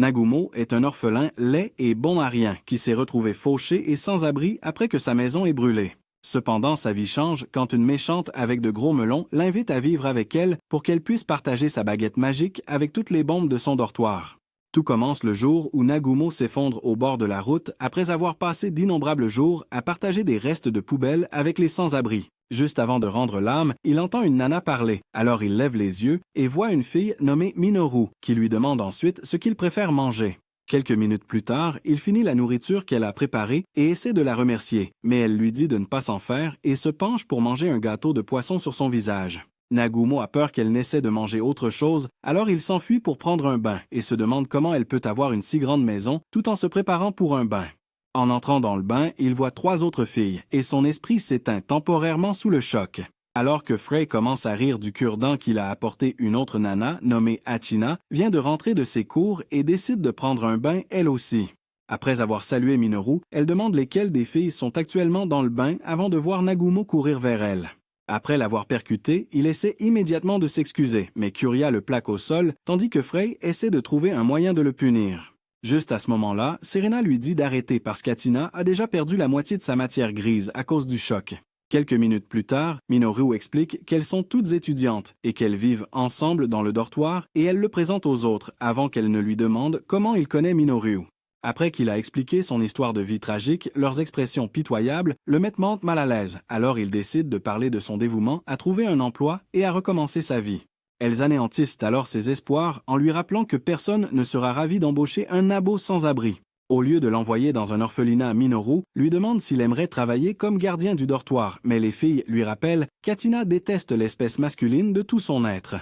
Nagumo est un orphelin laid et bon à rien qui s'est retrouvé fauché et sans abri après que sa maison ait brûlé. Cependant, sa vie change quand une méchante avec de gros melons l'invite à vivre avec elle pour qu'elle puisse partager sa baguette magique avec toutes les bombes de son dortoir. Tout commence le jour où Nagumo s'effondre au bord de la route après avoir passé d'innombrables jours à partager des restes de poubelles avec les sans-abri. Juste avant de rendre l'âme, il entend une nana parler, alors il lève les yeux et voit une fille nommée Minoru qui lui demande ensuite ce qu'il préfère manger. Quelques minutes plus tard, il finit la nourriture qu'elle a préparée et essaie de la remercier, mais elle lui dit de ne pas s'en faire et se penche pour manger un gâteau de poisson sur son visage. Nagumo a peur qu'elle n'essaie de manger autre chose, alors il s'enfuit pour prendre un bain et se demande comment elle peut avoir une si grande maison tout en se préparant pour un bain. En entrant dans le bain, il voit 3 autres filles et son esprit s'éteint temporairement sous le choc. Alors que Frey commence à rire du cure-dent qu'il a apporté une autre nana, nommée Athina, vient de rentrer de ses cours et décide de prendre un bain elle aussi. Après avoir salué Minoru, elle demande lesquelles des filles sont actuellement dans le bain avant de voir Nagumo courir vers elle. Après l'avoir percuté, il essaie immédiatement de s'excuser, mais Kuria le plaque au sol, tandis que Frey essaie de trouver un moyen de le punir. Juste à ce moment-là, Serena lui dit d'arrêter parce qu'Athina a déjà perdu la moitié de sa matière grise à cause du choc. Quelques minutes plus tard, Minoru explique qu'elles sont toutes étudiantes et qu'elles vivent ensemble dans le dortoir et elle le présente aux autres avant qu'elle ne lui demande comment il connaît Minoru. Après qu'il a expliqué son histoire de vie tragique, leurs expressions pitoyables le mettent mal à l'aise, alors il décide de parler de son dévouement à trouver un emploi et à recommencer sa vie. Elles anéantissent alors ses espoirs en lui rappelant que personne ne sera ravi d'embaucher un abo sans abri. Au lieu de l'envoyer dans un orphelinat, Minoru lui demande s'il aimerait travailler comme gardien du dortoir, mais les filles lui rappellent qu'Athina déteste l'espèce masculine de tout son être.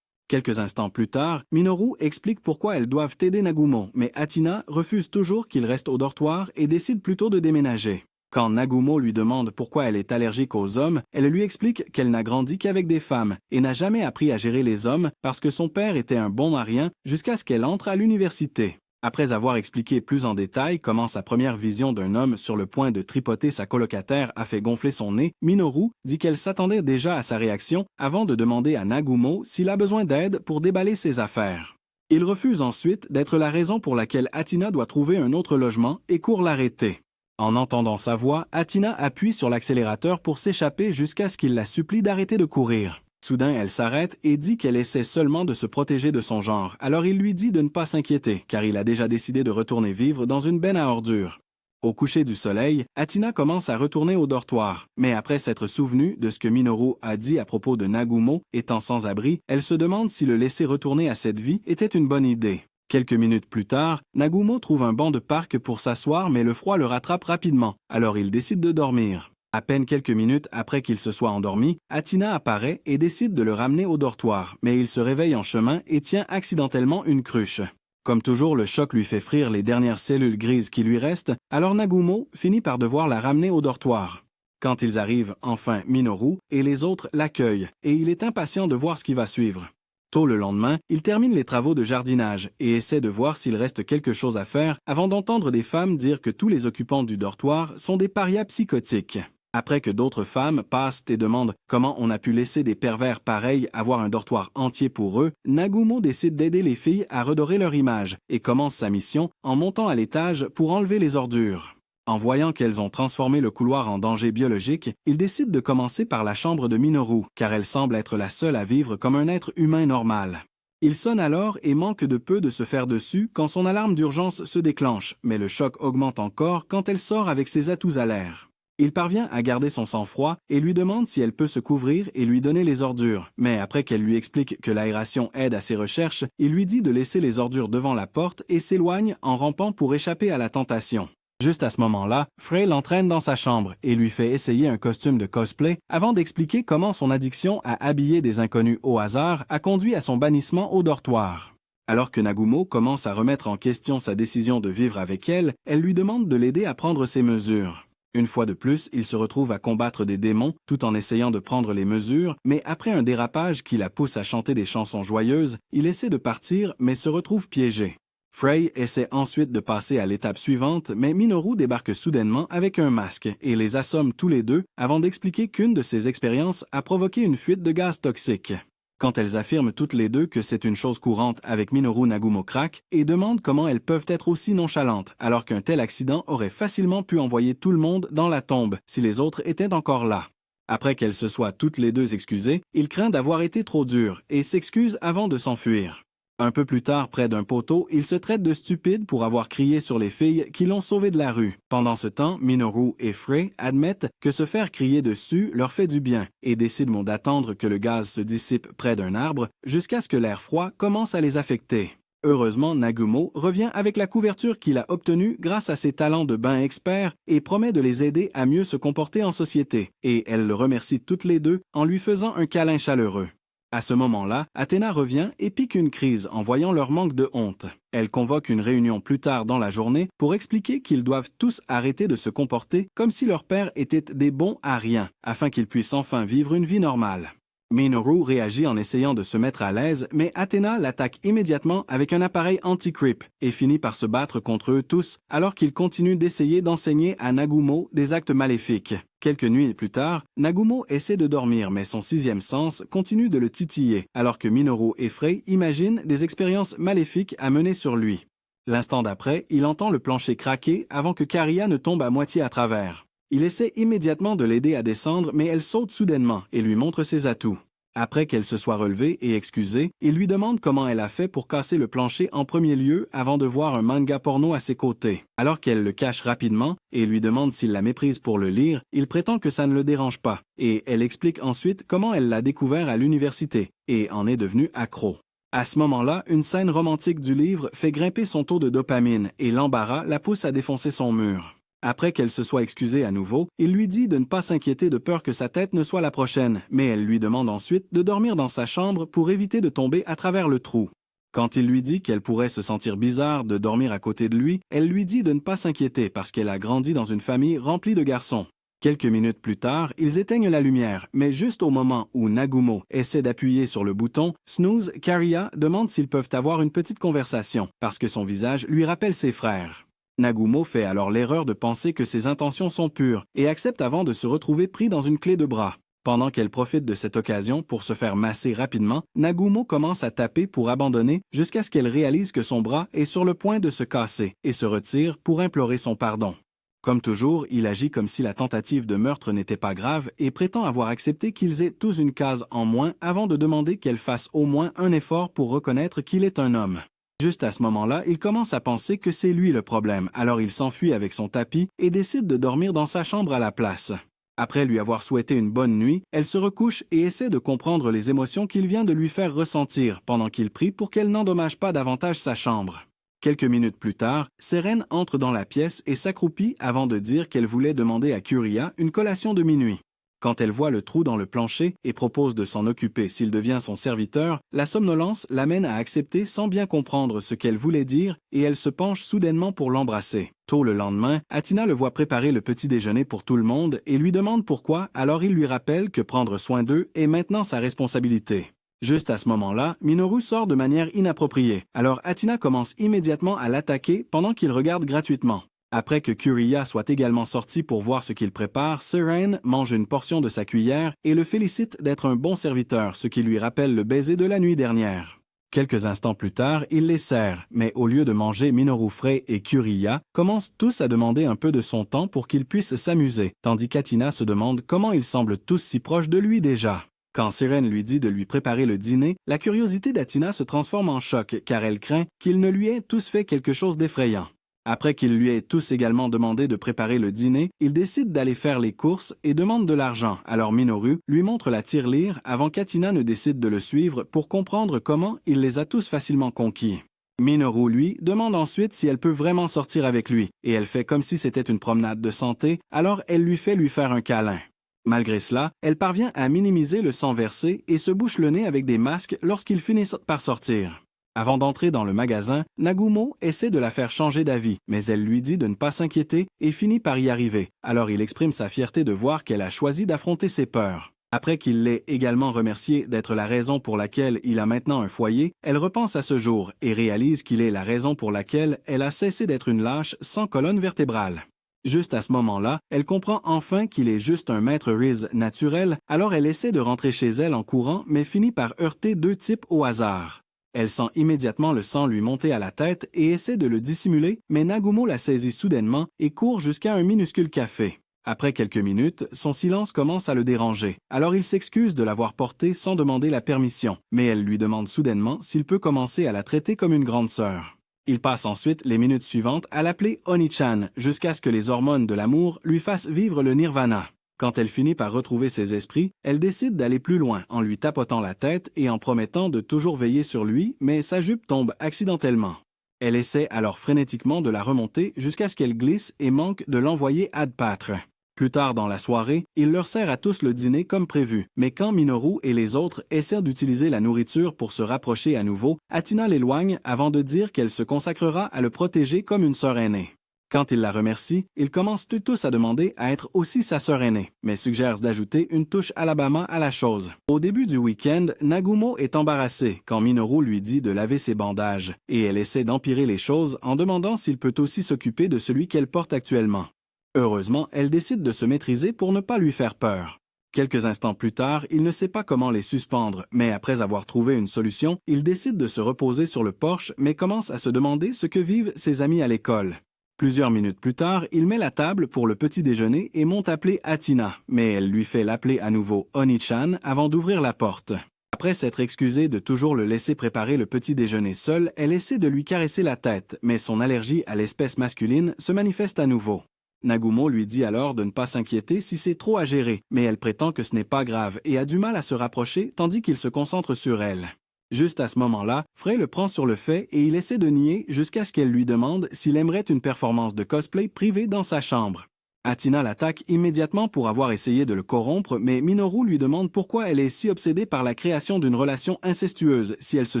Quelques instants plus tard, Minoru explique pourquoi elles doivent aider Nagumo, mais Athina refuse toujours qu'il reste au dortoir et décide plutôt de déménager. Quand Nagumo lui demande pourquoi elle est allergique aux hommes, elle lui explique qu'elle n'a grandi qu'avec des femmes et n'a jamais appris à gérer les hommes parce que son père était un bon à rien jusqu'à ce qu'elle entre à l'université. Après avoir expliqué plus en détail comment sa première vision d'un homme sur le point de tripoter sa colocataire a fait gonfler son nez, Minoru dit qu'elle s'attendait déjà à sa réaction avant de demander à Nagumo s'il a besoin d'aide pour déballer ses affaires. Il refuse ensuite d'être la raison pour laquelle Athina doit trouver un autre logement et court l'arrêter. En entendant sa voix, Athina appuie sur l'accélérateur pour s'échapper jusqu'à ce qu'il la supplie d'arrêter de courir. Soudain, elle s'arrête et dit qu'elle essaie seulement de se protéger de son genre, alors il lui dit de ne pas s'inquiéter, car il a déjà décidé de retourner vivre dans une benne à ordures. Au coucher du soleil, Athina commence à retourner au dortoir, mais après s'être souvenue de ce que Minoru a dit à propos de Nagumo étant sans abri, elle se demande si le laisser retourner à cette vie était une bonne idée. Quelques minutes plus tard, Nagumo trouve un banc de parc pour s'asseoir, mais le froid le rattrape rapidement, alors il décide de dormir. À peine quelques minutes après qu'il se soit endormi, Athina apparaît et décide de le ramener au dortoir, mais il se réveille en chemin et tient accidentellement une cruche. Comme toujours, le choc lui fait frire les dernières cellules grises qui lui restent, alors Nagumo finit par devoir la ramener au dortoir. Quand ils arrivent, enfin, Minoru et les autres l'accueillent, et il est impatient de voir ce qui va suivre. Tôt le lendemain, il termine les travaux de jardinage et essaie de voir s'il reste quelque chose à faire avant d'entendre des femmes dire que tous les occupants du dortoir sont des parias psychotiques. Après que d'autres femmes passent et demandent comment on a pu laisser des pervers pareils avoir un dortoir entier pour eux, Nagumo décide d'aider les filles à redorer leur image et commence sa mission en montant à l'étage pour enlever les ordures. En voyant qu'elles ont transformé le couloir en danger biologique, il décide de commencer par la chambre de Minoru, car elle semble être la seule à vivre comme un être humain normal. Il sonne alors et manque de peu de se faire dessus quand son alarme d'urgence se déclenche, mais le choc augmente encore quand elle sort avec ses atouts à l'air. Il parvient à garder son sang-froid et lui demande si elle peut se couvrir et lui donner les ordures, mais après qu'elle lui explique que l'aération aide à ses recherches, il lui dit de laisser les ordures devant la porte et s'éloigne en rampant pour échapper à la tentation. Juste à ce moment-là, Frey l'entraîne dans sa chambre et lui fait essayer un costume de cosplay avant d'expliquer comment son addiction à habiller des inconnus au hasard a conduit à son bannissement au dortoir. Alors que Nagumo commence à remettre en question sa décision de vivre avec elle, elle lui demande de l'aider à prendre ses mesures. Une fois de plus, il se retrouve à combattre des démons tout en essayant de prendre les mesures, mais après un dérapage qui la pousse à chanter des chansons joyeuses, il essaie de partir mais se retrouve piégé. Frey essaie ensuite de passer à l'étape suivante, mais Minoru débarque soudainement avec un masque et les assomme tous les deux avant d'expliquer qu'une de ses expériences a provoqué une fuite de gaz toxique. Quand elles affirment toutes les deux que c'est une chose courante avec Minoru, Nagumo craque et demande comment elles peuvent être aussi nonchalantes, alors qu'un tel accident aurait facilement pu envoyer tout le monde dans la tombe si les autres étaient encore là. Après qu'elles se soient toutes les deux excusées, il craint d'avoir été trop dur et s'excuse avant de s'enfuir. Un peu plus tard, près d'un poteau, il se traite de stupide pour avoir crié sur les filles qui l'ont sauvé de la rue. Pendant ce temps, Minoru et Frey admettent que se faire crier dessus leur fait du bien et décident d'attendre que le gaz se dissipe près d'un arbre jusqu'à ce que l'air froid commence à les affecter. Heureusement, Nagumo revient avec la couverture qu'il a obtenue grâce à ses talents de bain expert et promet de les aider à mieux se comporter en société, et elles le remercient toutes les deux en lui faisant un câlin chaleureux. À ce moment-là, Athéna revient et pique une crise en voyant leur manque de honte. Elle convoque une réunion plus tard dans la journée pour expliquer qu'ils doivent tous arrêter de se comporter comme si leur père était des bons à rien, afin qu'ils puissent enfin vivre une vie normale. Minoru réagit en essayant de se mettre à l'aise, mais Athéna l'attaque immédiatement avec un appareil anti-creep et finit par se battre contre eux tous alors qu'il continue d'essayer d'enseigner à Nagumo des actes maléfiques. Quelques nuits plus tard, Nagumo essaie de dormir mais son sixième sens continue de le titiller alors que Minoru et Frey imaginent des expériences maléfiques à mener sur lui. L'instant d'après, il entend le plancher craquer avant que Kariya ne tombe à moitié à travers. Il essaie immédiatement de l'aider à descendre, mais elle saute soudainement et lui montre ses atouts. Après qu'elle se soit relevée et excusée, il lui demande comment elle a fait pour casser le plancher en premier lieu avant de voir un manga porno à ses côtés. Alors qu'elle le cache rapidement et lui demande s'il la méprise pour le lire, il prétend que ça ne le dérange pas, et elle explique ensuite comment elle l'a découvert à l'université et en est devenue accro. À ce moment-là, une scène romantique du livre fait grimper son taux de dopamine et l'embarras la pousse à défoncer son mur. Après qu'elle se soit excusée à nouveau, il lui dit de ne pas s'inquiéter de peur que sa tête ne soit la prochaine, mais elle lui demande ensuite de dormir dans sa chambre pour éviter de tomber à travers le trou. Quand il lui dit qu'elle pourrait se sentir bizarre de dormir à côté de lui, elle lui dit de ne pas s'inquiéter parce qu'elle a grandi dans une famille remplie de garçons. Quelques minutes plus tard, ils éteignent la lumière, mais juste au moment où Nagumo essaie d'appuyer sur le bouton, Snooze, Kariya demande s'ils peuvent avoir une petite conversation, parce que son visage lui rappelle ses frères. Nagumo fait alors l'erreur de penser que ses intentions sont pures et accepte avant de se retrouver pris dans une clé de bras. Pendant qu'elle profite de cette occasion pour se faire masser rapidement, Nagumo commence à taper pour abandonner jusqu'à ce qu'elle réalise que son bras est sur le point de se casser et se retire pour implorer son pardon. Comme toujours, il agit comme si la tentative de meurtre n'était pas grave et prétend avoir accepté qu'ils aient tous une case en moins avant de demander qu'elle fasse au moins un effort pour reconnaître qu'il est un homme. Juste à ce moment-là, il commence à penser que c'est lui le problème, alors il s'enfuit avec son tapis et décide de dormir dans sa chambre à la place. Après lui avoir souhaité une bonne nuit, elle se recouche et essaie de comprendre les émotions qu'il vient de lui faire ressentir pendant qu'il prie pour qu'elle n'endommage pas davantage sa chambre. Quelques minutes plus tard, Seren entre dans la pièce et s'accroupit avant de dire qu'elle voulait demander à Kuriya une collation de minuit. Quand elle voit le trou dans le plancher et propose de s'en occuper s'il devient son serviteur, la somnolence l'amène à accepter sans bien comprendre ce qu'elle voulait dire et elle se penche soudainement pour l'embrasser. Tôt le lendemain, Athina le voit préparer le petit déjeuner pour tout le monde et lui demande pourquoi, alors il lui rappelle que prendre soin d'eux est maintenant sa responsabilité. Juste à ce moment-là, Minoru sort de manière inappropriée, alors Athina commence immédiatement à l'attaquer pendant qu'il regarde gratuitement. Après que Kuriya soit également sorti pour voir ce qu'il prépare, Seren mange une portion de sa cuillère et le félicite d'être un bon serviteur, ce qui lui rappelle le baiser de la nuit dernière. Quelques instants plus tard, il les sert, mais au lieu de manger, Minoru, Frey et Kuriya commencent tous à demander un peu de son temps pour qu'ils puissent s'amuser, tandis qu'Athina se demande comment ils semblent tous si proches de lui déjà. Quand Seren lui dit de lui préparer le dîner, la curiosité d'Athina se transforme en choc car elle craint qu'ils ne lui aient tous fait quelque chose d'effrayant. Après qu'ils lui aient tous également demandé de préparer le dîner, il décide d'aller faire les courses et demande de l'argent, alors Minoru lui montre la tirelire avant qu'Athina ne décide de le suivre pour comprendre comment il les a tous facilement conquis. Minoru, lui, demande ensuite si elle peut vraiment sortir avec lui, et elle fait comme si c'était une promenade de santé, alors elle lui fait faire un câlin. Malgré cela, elle parvient à minimiser le sang versé et se bouche le nez avec des masques lorsqu'ils finissent par sortir. Avant d'entrer dans le magasin, Nagumo essaie de la faire changer d'avis, mais elle lui dit de ne pas s'inquiéter et finit par y arriver. Alors il exprime sa fierté de voir qu'elle a choisi d'affronter ses peurs. Après qu'il l'ait également remercié d'être la raison pour laquelle il a maintenant un foyer, elle repense à ce jour et réalise qu'il est la raison pour laquelle elle a cessé d'être une lâche sans colonne vertébrale. Juste à ce moment-là, elle comprend enfin qu'il est juste un maître Riz naturel, alors elle essaie de rentrer chez elle en courant mais finit par heurter deux types au hasard. Elle sent immédiatement le sang lui monter à la tête et essaie de le dissimuler, mais Nagumo la saisit soudainement et court jusqu'à un minuscule café. Après quelques minutes, son silence commence à le déranger, alors il s'excuse de l'avoir portée sans demander la permission, mais elle lui demande soudainement s'il peut commencer à la traiter comme une grande sœur. Il passe ensuite les minutes suivantes à l'appeler Oni-chan jusqu'à ce que les hormones de l'amour lui fassent vivre le nirvana. Quand elle finit par retrouver ses esprits, elle décide d'aller plus loin en lui tapotant la tête et en promettant de toujours veiller sur lui, mais sa jupe tombe accidentellement. Elle essaie alors frénétiquement de la remonter jusqu'à ce qu'elle glisse et manque de l'envoyer ad patre. Plus tard dans la soirée, il leur sert à tous le dîner comme prévu, mais quand Minoru et les autres essaient d'utiliser la nourriture pour se rapprocher à nouveau, Athina l'éloigne avant de dire qu'elle se consacrera à le protéger comme une sœur aînée. Quand il la remercie, ils commencent tous à demander à être aussi sa sœur aînée, mais suggèrent d'ajouter une touche Alabama à la chose. Au début du week-end, Nagumo est embarrassée quand Minoru lui dit de laver ses bandages, et elle essaie d'empirer les choses en demandant s'il peut aussi s'occuper de celui qu'elle porte actuellement. Heureusement, elle décide de se maîtriser pour ne pas lui faire peur. Quelques instants plus tard, il ne sait pas comment les suspendre, mais après avoir trouvé une solution, il décide de se reposer sur le porche mais commence à se demander ce que vivent ses amis à l'école. Plusieurs minutes plus tard, il met la table pour le petit déjeuner et monte appeler Athina, mais elle lui fait l'appeler à nouveau Oni-chan avant d'ouvrir la porte. Après s'être excusée de toujours le laisser préparer le petit déjeuner seul, elle essaie de lui caresser la tête, mais son allergie à l'espèce masculine se manifeste à nouveau. Nagumo lui dit alors de ne pas s'inquiéter si c'est trop à gérer, mais elle prétend que ce n'est pas grave et a du mal à se rapprocher tandis qu'il se concentre sur elle. Juste à ce moment-là, Frey le prend sur le fait et il essaie de nier jusqu'à ce qu'elle lui demande s'il aimerait une performance de cosplay privée dans sa chambre. Athina l'attaque immédiatement pour avoir essayé de le corrompre, mais Minoru lui demande pourquoi elle est si obsédée par la création d'une relation incestueuse si elle se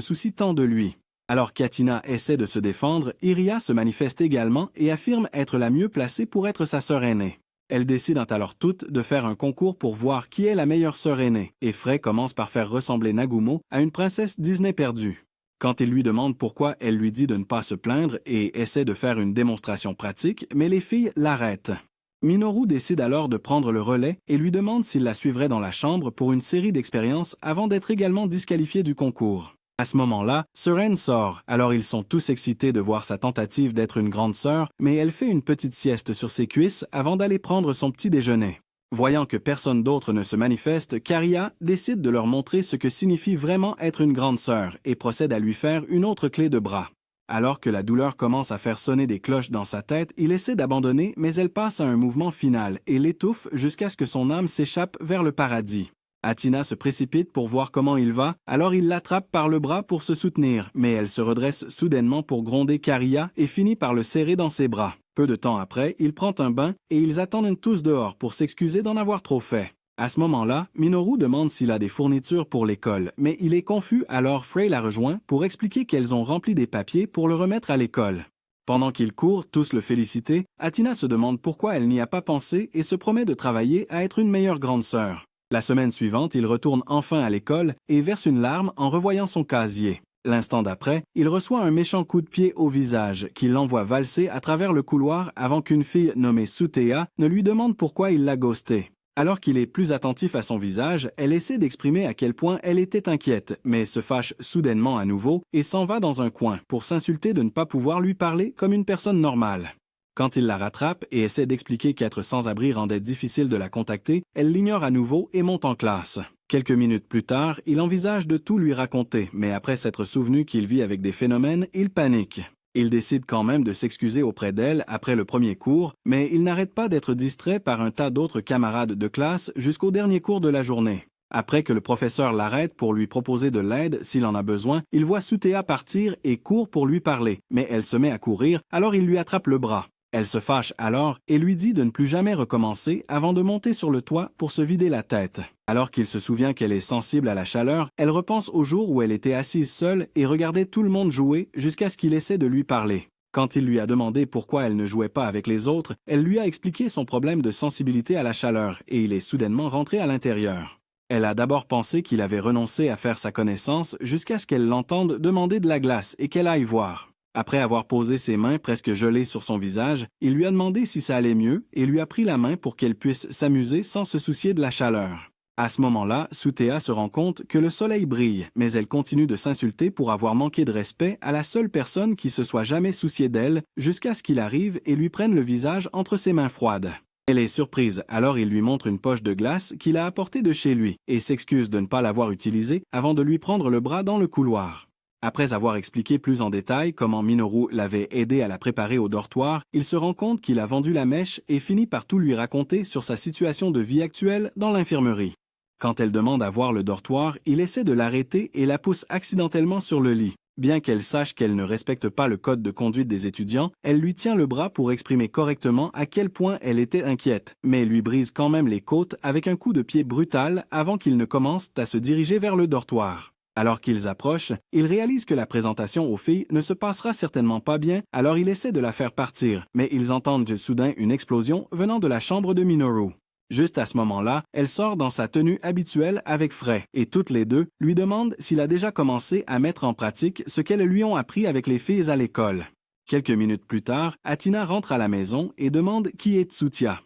soucie tant de lui. Alors qu'Athina essaie de se défendre, Iria se manifeste également et affirme être la mieux placée pour être sa sœur aînée. Elles décident alors toutes de faire un concours pour voir qui est la meilleure sœur aînée, et Frey commence par faire ressembler Nagumo à une princesse Disney perdue. Quand il lui demande pourquoi, elle lui dit de ne pas se plaindre et essaie de faire une démonstration pratique, mais les filles l'arrêtent. Minoru décide alors de prendre le relais et lui demande s'il la suivrait dans la chambre pour une série d'expériences avant d'être également disqualifié du concours. À ce moment-là, Seren sort, alors ils sont tous excités de voir sa tentative d'être une grande sœur, mais elle fait une petite sieste sur ses cuisses avant d'aller prendre son petit déjeuner. Voyant que personne d'autre ne se manifeste, Karia décide de leur montrer ce que signifie vraiment être une grande sœur et procède à lui faire une autre clé de bras. Alors que la douleur commence à faire sonner des cloches dans sa tête, il essaie d'abandonner, mais elle passe à un mouvement final et l'étouffe jusqu'à ce que son âme s'échappe vers le paradis. Athina se précipite pour voir comment il va, alors il l'attrape par le bras pour se soutenir, mais elle se redresse soudainement pour gronder Karia et finit par le serrer dans ses bras. Peu de temps après, il prend un bain et ils attendent tous dehors pour s'excuser d'en avoir trop fait. À ce moment-là, Minoru demande s'il a des fournitures pour l'école, mais il est confus alors Frey la rejoint pour expliquer qu'elles ont rempli des papiers pour le remettre à l'école. Pendant qu'ils courent, tous le féliciter, Athina se demande pourquoi elle n'y a pas pensé et se promet de travailler à être une meilleure grande sœur. La semaine suivante, il retourne enfin à l'école et verse une larme en revoyant son casier. L'instant d'après, il reçoit un méchant coup de pied au visage qui l'envoie valser à travers le couloir avant qu'une fille nommée Sutea ne lui demande pourquoi il l'a ghosté. Alors qu'il est plus attentif à son visage, elle essaie d'exprimer à quel point elle était inquiète, mais se fâche soudainement à nouveau et s'en va dans un coin pour s'insulter de ne pas pouvoir lui parler comme une personne normale. Quand il la rattrape et essaie d'expliquer qu'être sans-abri rendait difficile de la contacter, elle l'ignore à nouveau et monte en classe. Quelques minutes plus tard, il envisage de tout lui raconter, mais après s'être souvenu qu'il vit avec des phénomènes, il panique. Il décide quand même de s'excuser auprès d'elle après le premier cours, mais il n'arrête pas d'être distrait par un tas d'autres camarades de classe jusqu'au dernier cours de la journée. Après que le professeur l'arrête pour lui proposer de l'aide s'il en a besoin, il voit Sutea partir et court pour lui parler, mais elle se met à courir, alors il lui attrape le bras. Elle se fâche alors et lui dit de ne plus jamais recommencer avant de monter sur le toit pour se vider la tête. Alors qu'il se souvient qu'elle est sensible à la chaleur, elle repense au jour où elle était assise seule et regardait tout le monde jouer jusqu'à ce qu'il essaie de lui parler. Quand il lui a demandé pourquoi elle ne jouait pas avec les autres, elle lui a expliqué son problème de sensibilité à la chaleur et il est soudainement rentré à l'intérieur. Elle a d'abord pensé qu'il avait renoncé à faire sa connaissance jusqu'à ce qu'elle l'entende demander de la glace et qu'elle aille voir. Après avoir posé ses mains presque gelées sur son visage, il lui a demandé si ça allait mieux et lui a pris la main pour qu'elle puisse s'amuser sans se soucier de la chaleur. À ce moment-là, Sutea se rend compte que le soleil brille, mais elle continue de s'insulter pour avoir manqué de respect à la seule personne qui se soit jamais souciée d'elle jusqu'à ce qu'il arrive et lui prenne le visage entre ses mains froides. Elle est surprise, alors il lui montre une poche de glace qu'il a apportée de chez lui et s'excuse de ne pas l'avoir utilisée avant de lui prendre le bras dans le couloir. Après avoir expliqué plus en détail comment Minoru l'avait aidé à la préparer au dortoir, il se rend compte qu'il a vendu la mèche et finit par tout lui raconter sur sa situation de vie actuelle dans l'infirmerie. Quand elle demande à voir le dortoir, il essaie de l'arrêter et la pousse accidentellement sur le lit. Bien qu'elle sache qu'elle ne respecte pas le code de conduite des étudiants, elle lui tient le bras pour exprimer correctement à quel point elle était inquiète, mais lui brise quand même les côtes avec un coup de pied brutal avant qu'ils ne commencent à se diriger vers le dortoir. Alors qu'ils approchent, il réalise que la présentation aux filles ne se passera certainement pas bien, alors il essaie de la faire partir, mais ils entendent soudain une explosion venant de la chambre de Minoru. Juste à ce moment-là, elle sort dans sa tenue habituelle avec Frey, et toutes les deux lui demandent s'il a déjà commencé à mettre en pratique ce qu'elles lui ont appris avec les filles à l'école. Quelques minutes plus tard, Athina rentre à la maison et demande qui est Tsutia.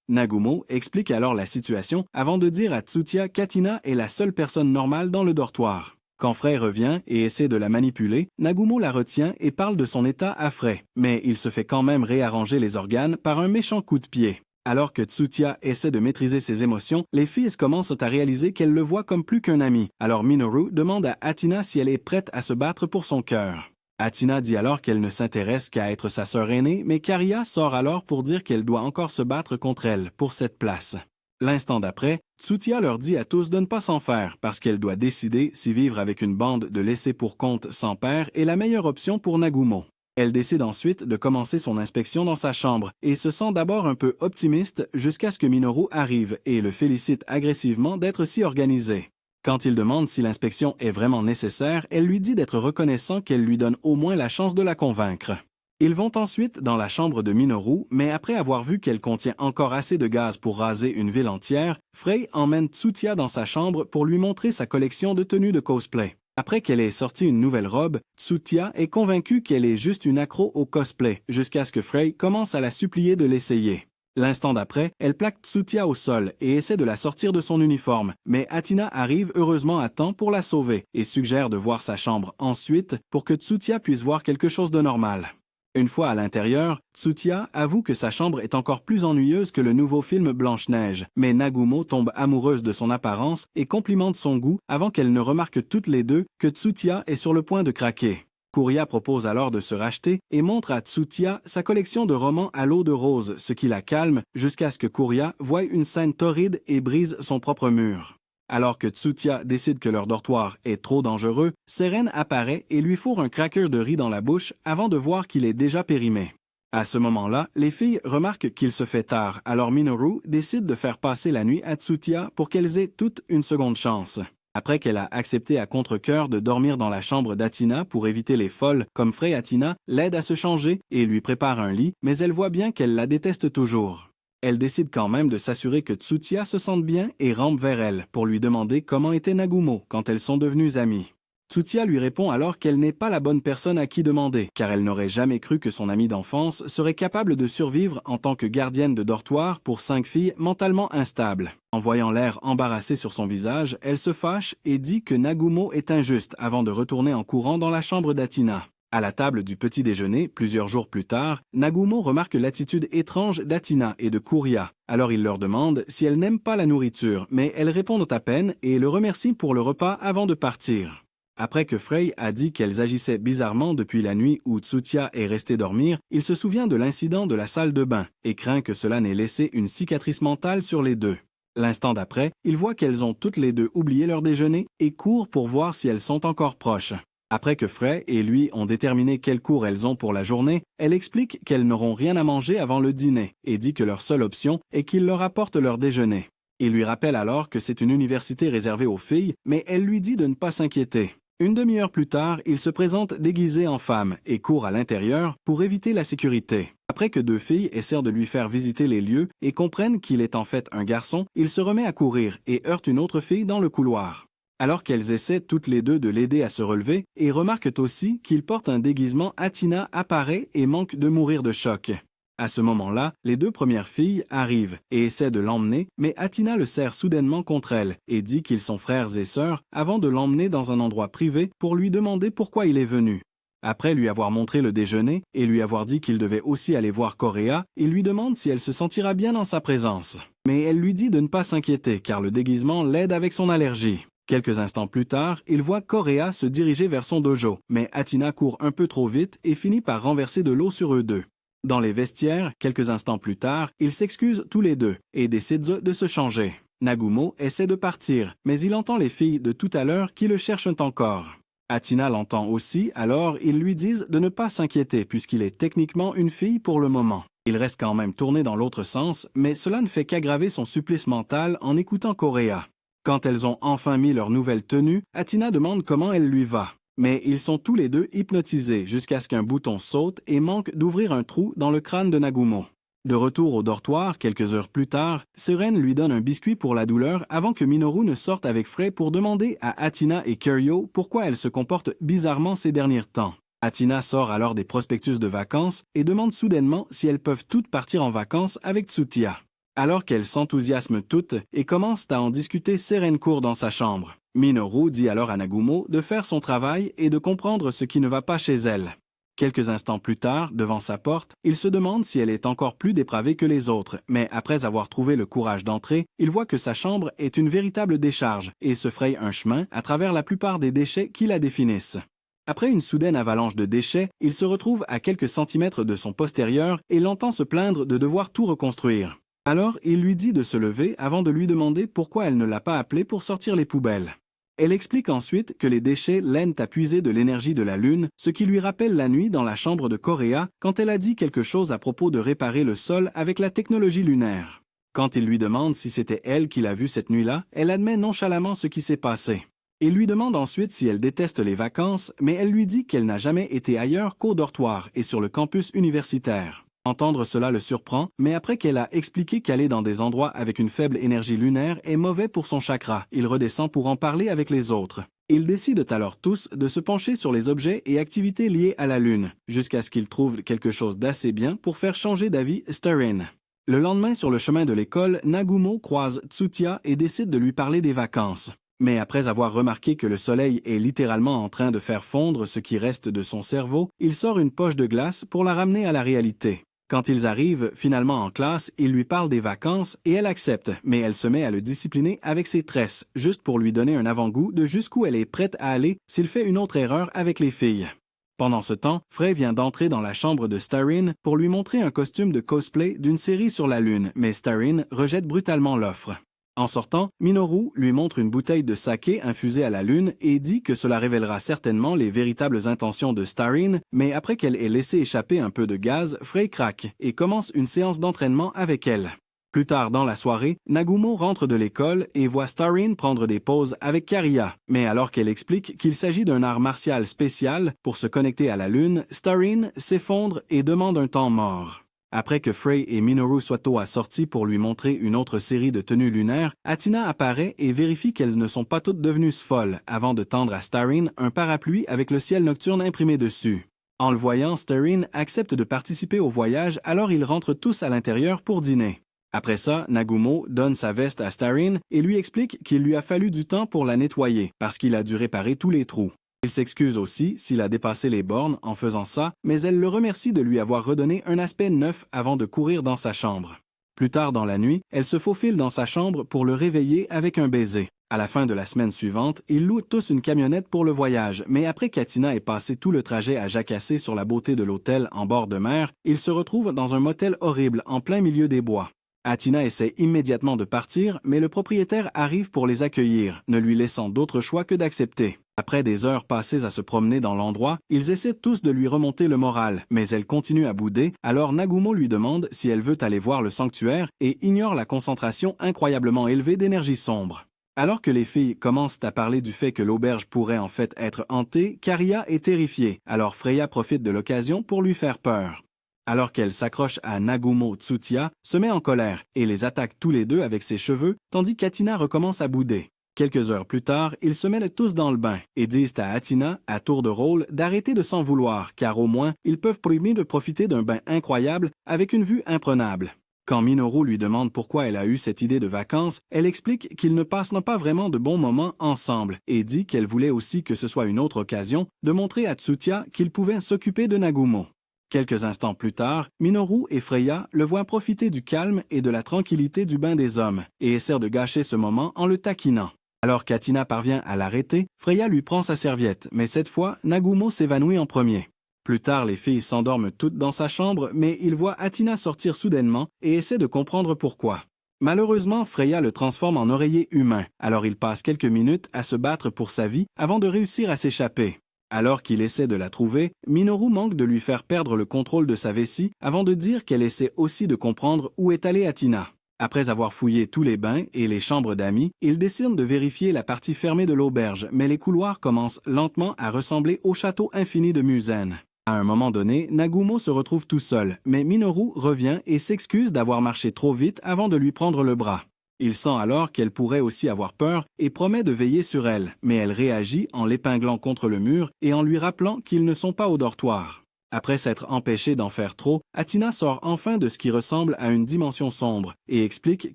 Nagumo explique alors la situation avant de dire à Tsutia qu'Athina est la seule personne normale dans le dortoir. Quand Frey revient et essaie de la manipuler, Nagumo la retient et parle de son état à Frey, mais il se fait quand même réarranger les organes par un méchant coup de pied. Alors que Tsutia essaie de maîtriser ses émotions, les filles commencent à réaliser qu'elle le voit comme plus qu'un ami. Alors Minoru demande à Athina si elle est prête à se battre pour son cœur. Athina dit alors qu'elle ne s'intéresse qu'à être sa sœur aînée, mais Karia sort alors pour dire qu'elle doit encore se battre contre elle pour cette place. L'instant d'après, Tsutia leur dit à tous de ne pas s'en faire parce qu'elle doit décider si vivre avec une bande de laissés pour compte sans père est la meilleure option pour Nagumo. Elle décide ensuite de commencer son inspection dans sa chambre et se sent d'abord un peu optimiste jusqu'à ce que Minoru arrive et le félicite agressivement d'être si organisé. Quand il demande si l'inspection est vraiment nécessaire, elle lui dit d'être reconnaissant qu'elle lui donne au moins la chance de la convaincre. Ils vont ensuite dans la chambre de Minoru, mais après avoir vu qu'elle contient encore assez de gaz pour raser une ville entière, Frey emmène Tsutia dans sa chambre pour lui montrer sa collection de tenues de cosplay. Après qu'elle ait sorti une nouvelle robe, Tsutia est convaincue qu'elle est juste une accro au cosplay, jusqu'à ce que Frey commence à la supplier de l'essayer. L'instant d'après, elle plaque Tsutia au sol et essaie de la sortir de son uniforme, mais Athina arrive heureusement à temps pour la sauver et suggère de voir sa chambre ensuite pour que Tsutia puisse voir quelque chose de normal. Une fois à l'intérieur, Tsutia avoue que sa chambre est encore plus ennuyeuse que le nouveau film Blanche-Neige, mais Nagumo tombe amoureuse de son apparence et complimente son goût avant qu'elles ne remarquent toutes les deux que Tsutia est sur le point de craquer. Kuria propose alors de se racheter et montre à Tsutia sa collection de romans à l'eau de rose, ce qui la calme jusqu'à ce que Kuria voie une scène torride et brise son propre mur. Alors que Tsutia décide que leur dortoir est trop dangereux, Seren apparaît et lui fourre un cracker de riz dans la bouche avant de voir qu'il est déjà périmé. À ce moment-là, les filles remarquent qu'il se fait tard, alors Minoru décide de faire passer la nuit à Tsutia pour qu'elles aient toute une seconde chance. Après qu'elle a accepté à contre-cœur de dormir dans la chambre d'Athina pour éviter les folles, comme Frey Athina l'aide à se changer et lui prépare un lit, mais elle voit bien qu'elle la déteste toujours. Elle décide quand même de s'assurer que Tsutia se sente bien et rampe vers elle pour lui demander comment était Nagumo quand elles sont devenues amies. Tsutia lui répond alors qu'elle n'est pas la bonne personne à qui demander, car elle n'aurait jamais cru que son amie d'enfance serait capable de survivre en tant que gardienne de dortoir pour 5 filles mentalement instables. En voyant l'air embarrassé sur son visage, elle se fâche et dit que Nagumo est injuste avant de retourner en courant dans la chambre d'Athina. À la table du petit déjeuner, plusieurs jours plus tard, Nagumo remarque l'attitude étrange d'Athina et de Kuria. Alors il leur demande si elles n'aiment pas la nourriture, mais elles répondent à peine et le remercient pour le repas avant de partir. Après que Frey a dit qu'elles agissaient bizarrement depuis la nuit où Tsutia est restée dormir, il se souvient de l'incident de la salle de bain et craint que cela n'ait laissé une cicatrice mentale sur les deux. L'instant d'après, il voit qu'elles ont toutes les deux oublié leur déjeuner et court pour voir si elles sont encore proches. Après que Frey et lui ont déterminé quel cours elles ont pour la journée, elle explique qu'elles n'auront rien à manger avant le dîner et dit que leur seule option est qu'ils leur apportent leur déjeuner. Il lui rappelle alors que c'est une université réservée aux filles, mais elle lui dit de ne pas s'inquiéter. Une demi-heure plus tard, il se présente déguisé en femme et court à l'intérieur pour éviter la sécurité. Après que 2 filles essaient de lui faire visiter les lieux et comprennent qu'il est en fait un garçon, il se remet à courir et heurte une autre fille dans le couloir. Alors qu'elles essaient toutes les deux de l'aider à se relever et remarquent aussi qu'il porte un déguisement, Athina apparaît et manque de mourir de choc. À ce moment-là, les deux premières filles arrivent et essaient de l'emmener, mais Athina le serre soudainement contre elle et dit qu'ils sont frères et sœurs avant de l'emmener dans un endroit privé pour lui demander pourquoi il est venu. Après lui avoir montré le déjeuner et lui avoir dit qu'il devait aussi aller voir Correa, il lui demande si elle se sentira bien en sa présence. Mais elle lui dit de ne pas s'inquiéter car le déguisement l'aide avec son allergie. Quelques instants plus tard, il voit Correa se diriger vers son dojo, mais Athina court un peu trop vite et finit par renverser de l'eau sur eux deux. Dans les vestiaires, quelques instants plus tard, ils s'excusent tous les deux et décident de se changer. Nagumo essaie de partir, mais il entend les filles de tout à l'heure qui le cherchent encore. Athina l'entend aussi, alors ils lui disent de ne pas s'inquiéter puisqu'il est techniquement une fille pour le moment. Il reste quand même tourné dans l'autre sens, mais cela ne fait qu'aggraver son supplice mental en écoutant Correa. Quand elles ont enfin mis leur nouvelle tenue, Athina demande comment elle lui va. Mais ils sont tous les deux hypnotisés jusqu'à ce qu'un bouton saute et manque d'ouvrir un trou dans le crâne de Nagumo. De retour au dortoir, quelques heures plus tard, Seren lui donne un biscuit pour la douleur avant que Minoru ne sorte avec Frey pour demander à Athina et Kiryu pourquoi elles se comportent bizarrement ces derniers temps. Athina sort alors des prospectus de vacances et demande soudainement si elles peuvent toutes partir en vacances avec Tsutia. Alors qu'elles s'enthousiasment toutes et commencent à en discuter, Seren court dans sa chambre. Minoru dit alors à Nagumo de faire son travail et de comprendre ce qui ne va pas chez elle. Quelques instants plus tard, devant sa porte, il se demande si elle est encore plus dépravée que les autres, mais après avoir trouvé le courage d'entrer, il voit que sa chambre est une véritable décharge et se fraye un chemin à travers la plupart des déchets qui la définissent. Après une soudaine avalanche de déchets, il se retrouve à quelques centimètres de son postérieur et l'entend se plaindre de devoir tout reconstruire. Alors, il lui dit de se lever avant de lui demander pourquoi elle ne l'a pas appelé pour sortir les poubelles. Elle explique ensuite que les déchets l'aident à puiser de l'énergie de la Lune, ce qui lui rappelle la nuit dans la chambre de Correa quand elle a dit quelque chose à propos de réparer le sol avec la technologie lunaire. Quand il lui demande si c'était elle qui l'a vu cette nuit-là, elle admet nonchalamment ce qui s'est passé. Il lui demande ensuite si elle déteste les vacances, mais elle lui dit qu'elle n'a jamais été ailleurs qu'au dortoir et sur le campus universitaire. Entendre cela le surprend, mais après qu'elle a expliqué qu'aller dans des endroits avec une faible énergie lunaire est mauvais pour son chakra, il redescend pour en parler avec les autres. Ils décident alors tous de se pencher sur les objets et activités liées à la Lune, jusqu'à ce qu'ils trouvent quelque chose d'assez bien pour faire changer d'avis Starine. Le lendemain, sur le chemin de l'école, Nagumo croise Tsutia et décide de lui parler des vacances. Mais après avoir remarqué que le soleil est littéralement en train de faire fondre ce qui reste de son cerveau, il sort une poche de glace pour la ramener à la réalité. Quand ils arrivent finalement en classe, il lui parle des vacances et elle accepte, mais elle se met à le discipliner avec ses tresses, juste pour lui donner un avant-goût de jusqu'où elle est prête à aller s'il fait une autre erreur avec les filles. Pendant ce temps, Frey vient d'entrer dans la chambre de Starine pour lui montrer un costume de cosplay d'une série sur la Lune, mais Starine rejette brutalement l'offre. En sortant, Minoru lui montre une bouteille de saké infusée à la Lune et dit que cela révélera certainement les véritables intentions de Starine, mais après qu'elle ait laissé échapper un peu de gaz, Frey craque et commence une séance d'entraînement avec elle. Plus tard dans la soirée, Nagumo rentre de l'école et voit Starine prendre des pauses avec Karia, mais alors qu'elle explique qu'il s'agit d'un art martial spécial pour se connecter à la Lune, Starine s'effondre et demande un temps mort. Après que Frey et Minoru soient sortis pour lui montrer une autre série de tenues lunaires, Athina apparaît et vérifie qu'elles ne sont pas toutes devenues folles avant de tendre à Starine un parapluie avec le ciel nocturne imprimé dessus. En le voyant, Starine accepte de participer au voyage, alors ils rentrent tous à l'intérieur pour dîner. Après ça, Nagumo donne sa veste à Starine et lui explique qu'il lui a fallu du temps pour la nettoyer parce qu'il a dû réparer tous les trous. Il s'excuse aussi s'il a dépassé les bornes en faisant ça, mais elle le remercie de lui avoir redonné un aspect neuf avant de courir dans sa chambre. Plus tard dans la nuit, elle se faufile dans sa chambre pour le réveiller avec un baiser. À la fin de la semaine suivante, ils louent tous une camionnette pour le voyage, mais après qu'Athina ait passé tout le trajet à jacasser sur la beauté de l'hôtel en bord de mer, ils se retrouvent dans un motel horrible en plein milieu des bois. Athina essaie immédiatement de partir, mais le propriétaire arrive pour les accueillir, ne lui laissant d'autre choix que d'accepter. Après des heures passées à se promener dans l'endroit, ils essaient tous de lui remonter le moral, mais elle continue à bouder, alors Nagumo lui demande si elle veut aller voir le sanctuaire et ignore la concentration incroyablement élevée d'énergie sombre. Alors que les filles commencent à parler du fait que l'auberge pourrait en fait être hantée, Karia est terrifiée, alors Freya profite de l'occasion pour lui faire peur. Alors qu'elle s'accroche à Nagumo, Tsutia se met en colère et les attaque tous les deux avec ses cheveux, tandis qu'Athina recommence à bouder. Quelques heures plus tard, ils se mettent tous dans le bain et disent à Athina, à tour de rôle, d'arrêter de s'en vouloir, car au moins, ils peuvent promettre de profiter d'un bain incroyable avec une vue imprenable. Quand Minoru lui demande pourquoi elle a eu cette idée de vacances, elle explique qu'ils ne passeront pas vraiment de bons moments ensemble et dit qu'elle voulait aussi que ce soit une autre occasion de montrer à Tsutia qu'il pouvait s'occuper de Nagumo. Quelques instants plus tard, Minoru et Freya le voient profiter du calme et de la tranquillité du bain des hommes et essaient de gâcher ce moment en le taquinant. Alors qu'Athina parvient à l'arrêter, Freya lui prend sa serviette, mais cette fois, Nagumo s'évanouit en premier. Plus tard, les filles s'endorment toutes dans sa chambre, mais ils voient Athina sortir soudainement et essaient de comprendre pourquoi. Malheureusement, Freya le transforme en oreiller humain, alors il passe quelques minutes à se battre pour sa vie avant de réussir à s'échapper. Alors qu'il essaie de la trouver, Minoru manque de lui faire perdre le contrôle de sa vessie avant de dire qu'elle essaie aussi de comprendre où est allée Athina. Après avoir fouillé tous les bains et les chambres d'amis, il décide de vérifier la partie fermée de l'auberge, mais les couloirs commencent lentement à ressembler au château infini de Musen. À un moment donné, Nagumo se retrouve tout seul, mais Minoru revient et s'excuse d'avoir marché trop vite avant de lui prendre le bras. Il sent alors qu'elle pourrait aussi avoir peur et promet de veiller sur elle, mais elle réagit en l'épinglant contre le mur et en lui rappelant qu'ils ne sont pas au dortoir. Après s'être empêchée d'en faire trop, Athina sort enfin de ce qui ressemble à une dimension sombre et explique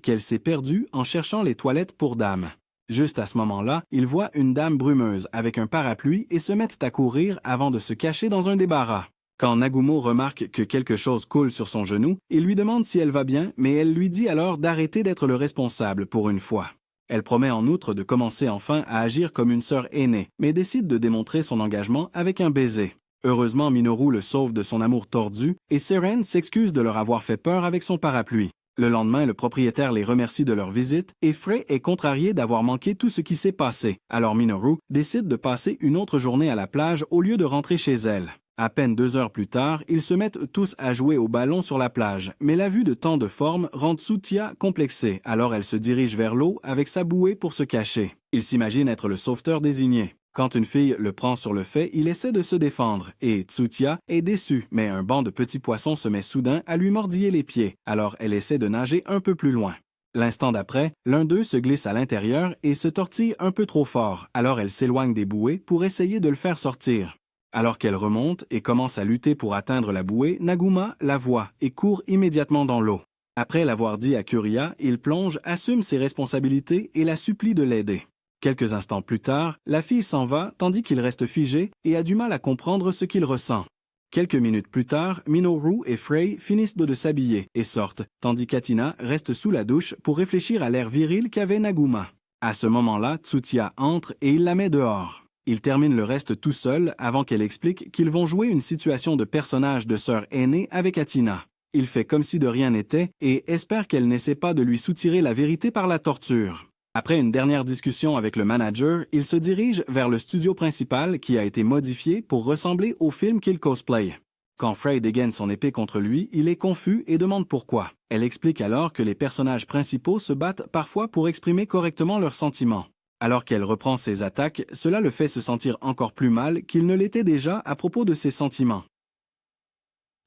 qu'elle s'est perdue en cherchant les toilettes pour dames. Juste à ce moment-là, il voit une dame brumeuse avec un parapluie et se mettent à courir avant de se cacher dans un débarras. Quand Nagumo remarque que quelque chose coule sur son genou, il lui demande si elle va bien, mais elle lui dit alors d'arrêter d'être le responsable pour une fois. Elle promet en outre de commencer enfin à agir comme une sœur aînée, mais décide de démontrer son engagement avec un baiser. Heureusement, Minoru le sauve de son amour tordu et Seren s'excuse de leur avoir fait peur avec son parapluie. Le lendemain, le propriétaire les remercie de leur visite et Frey est contrarié d'avoir manqué tout ce qui s'est passé. Alors Minoru décide de passer une autre journée à la plage au lieu de rentrer chez elle. À peine 2 heures plus tard, ils se mettent tous à jouer au ballon sur la plage, mais la vue de tant de formes rend Tsutia complexée, alors elle se dirige vers l'eau avec sa bouée pour se cacher. Il s'imagine être le sauveteur désigné. Quand une fille le prend sur le fait, il essaie de se défendre, et Tsutia est déçue, mais un banc de petits poissons se met soudain à lui mordiller les pieds, alors elle essaie de nager un peu plus loin. L'instant d'après, l'un d'eux se glisse à l'intérieur et se tortille un peu trop fort, alors elle s'éloigne des bouées pour essayer de le faire sortir. Alors qu'elle remonte et commence à lutter pour atteindre la bouée, Naguma la voit et court immédiatement dans l'eau. Après l'avoir dit à Kuria, il plonge, assume ses responsabilités et la supplie de l'aider. Quelques instants plus tard, la fille s'en va tandis qu'il reste figé et a du mal à comprendre ce qu'il ressent. Quelques minutes plus tard, Minoru et Frey finissent de s'habiller et sortent, tandis qu'Athina reste sous la douche pour réfléchir à l'air viril qu'avait Naguma. À ce moment-là, Tsutia entre et il la met dehors. Il termine le reste tout seul avant qu'elle explique qu'ils vont jouer une situation de personnage de sœur aînée avec Athina. Il fait comme si de rien n'était et espère qu'elle n'essaie pas de lui soutirer la vérité par la torture. Après une dernière discussion avec le manager, il se dirige vers le studio principal qui a été modifié pour ressembler au film qu'il cosplay. Quand Frey dégaine son épée contre lui, il est confus et demande pourquoi. Elle explique alors que les personnages principaux se battent parfois pour exprimer correctement leurs sentiments. Alors qu'elle reprend ses attaques, cela le fait se sentir encore plus mal qu'il ne l'était déjà à propos de ses sentiments.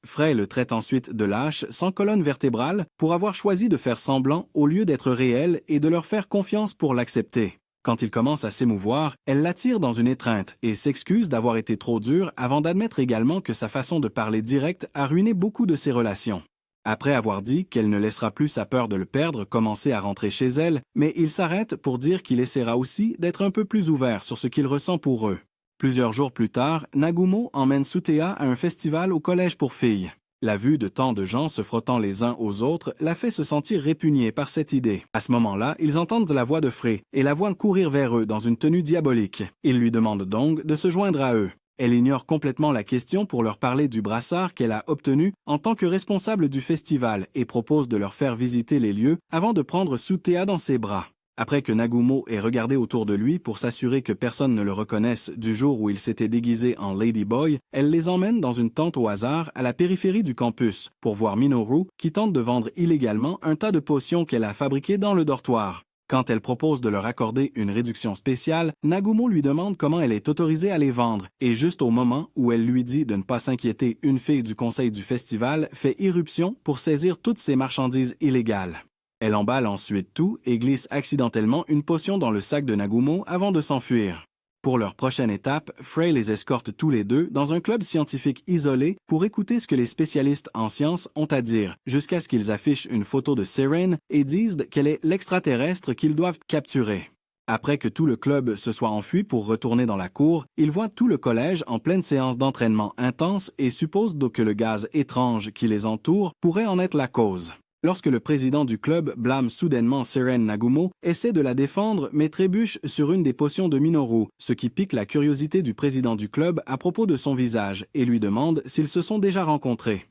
Frey le traite ensuite de lâche, sans colonne vertébrale, pour avoir choisi de faire semblant au lieu d'être réel et de leur faire confiance pour l'accepter. Quand il commence à s'émouvoir, elle l'attire dans une étreinte et s'excuse d'avoir été trop dure avant d'admettre également que sa façon de parler direct a ruiné beaucoup de ses relations. Après avoir dit qu'elle ne laissera plus sa peur de le perdre commencer à rentrer chez elle, mais il s'arrête pour dire qu'il essaiera aussi d'être un peu plus ouvert sur ce qu'il ressent pour eux. Plusieurs jours plus tard, Nagumo emmène Tsutea à un festival au collège pour filles. La vue de tant de gens se frottant les uns aux autres la fait se sentir répugnée par cette idée. À ce moment-là, ils entendent la voix de Frey et la voient courir vers eux dans une tenue diabolique. Ils lui demandent donc de se joindre à eux. Elle ignore complètement la question pour leur parler du brassard qu'elle a obtenu en tant que responsable du festival et propose de leur faire visiter les lieux avant de prendre Tsutea dans ses bras. Après que Nagumo ait regardé autour de lui pour s'assurer que personne ne le reconnaisse du jour où il s'était déguisé en Ladyboy, elle les emmène dans une tente au hasard à la périphérie du campus pour voir Minoru qui tente de vendre illégalement un tas de potions qu'elle a fabriquées dans le dortoir. Quand elle propose de leur accorder une réduction spéciale, Nagumo lui demande comment elle est autorisée à les vendre et juste au moment où elle lui dit de ne pas s'inquiéter, une fille du conseil du festival fait irruption pour saisir toutes ces marchandises illégales. Elle emballe ensuite tout et glisse accidentellement une potion dans le sac de Nagumo avant de s'enfuir. Pour leur prochaine étape, Frey les escorte tous les deux dans un club scientifique isolé pour écouter ce que les spécialistes en sciences ont à dire, jusqu'à ce qu'ils affichent une photo de Seren et disent qu'elle est l'extraterrestre qu'ils doivent capturer. Après que tout le club se soit enfui pour retourner dans la cour, ils voient tout le collège en pleine séance d'entraînement intense et supposent donc que le gaz étrange qui les entoure pourrait en être la cause. Lorsque le président du club blâme soudainement Seren Nagumo, essaie de la défendre mais trébuche sur une des potions de Minoru, ce qui pique la curiosité du président du club à propos de son visage et lui demande s'ils se sont déjà rencontrés.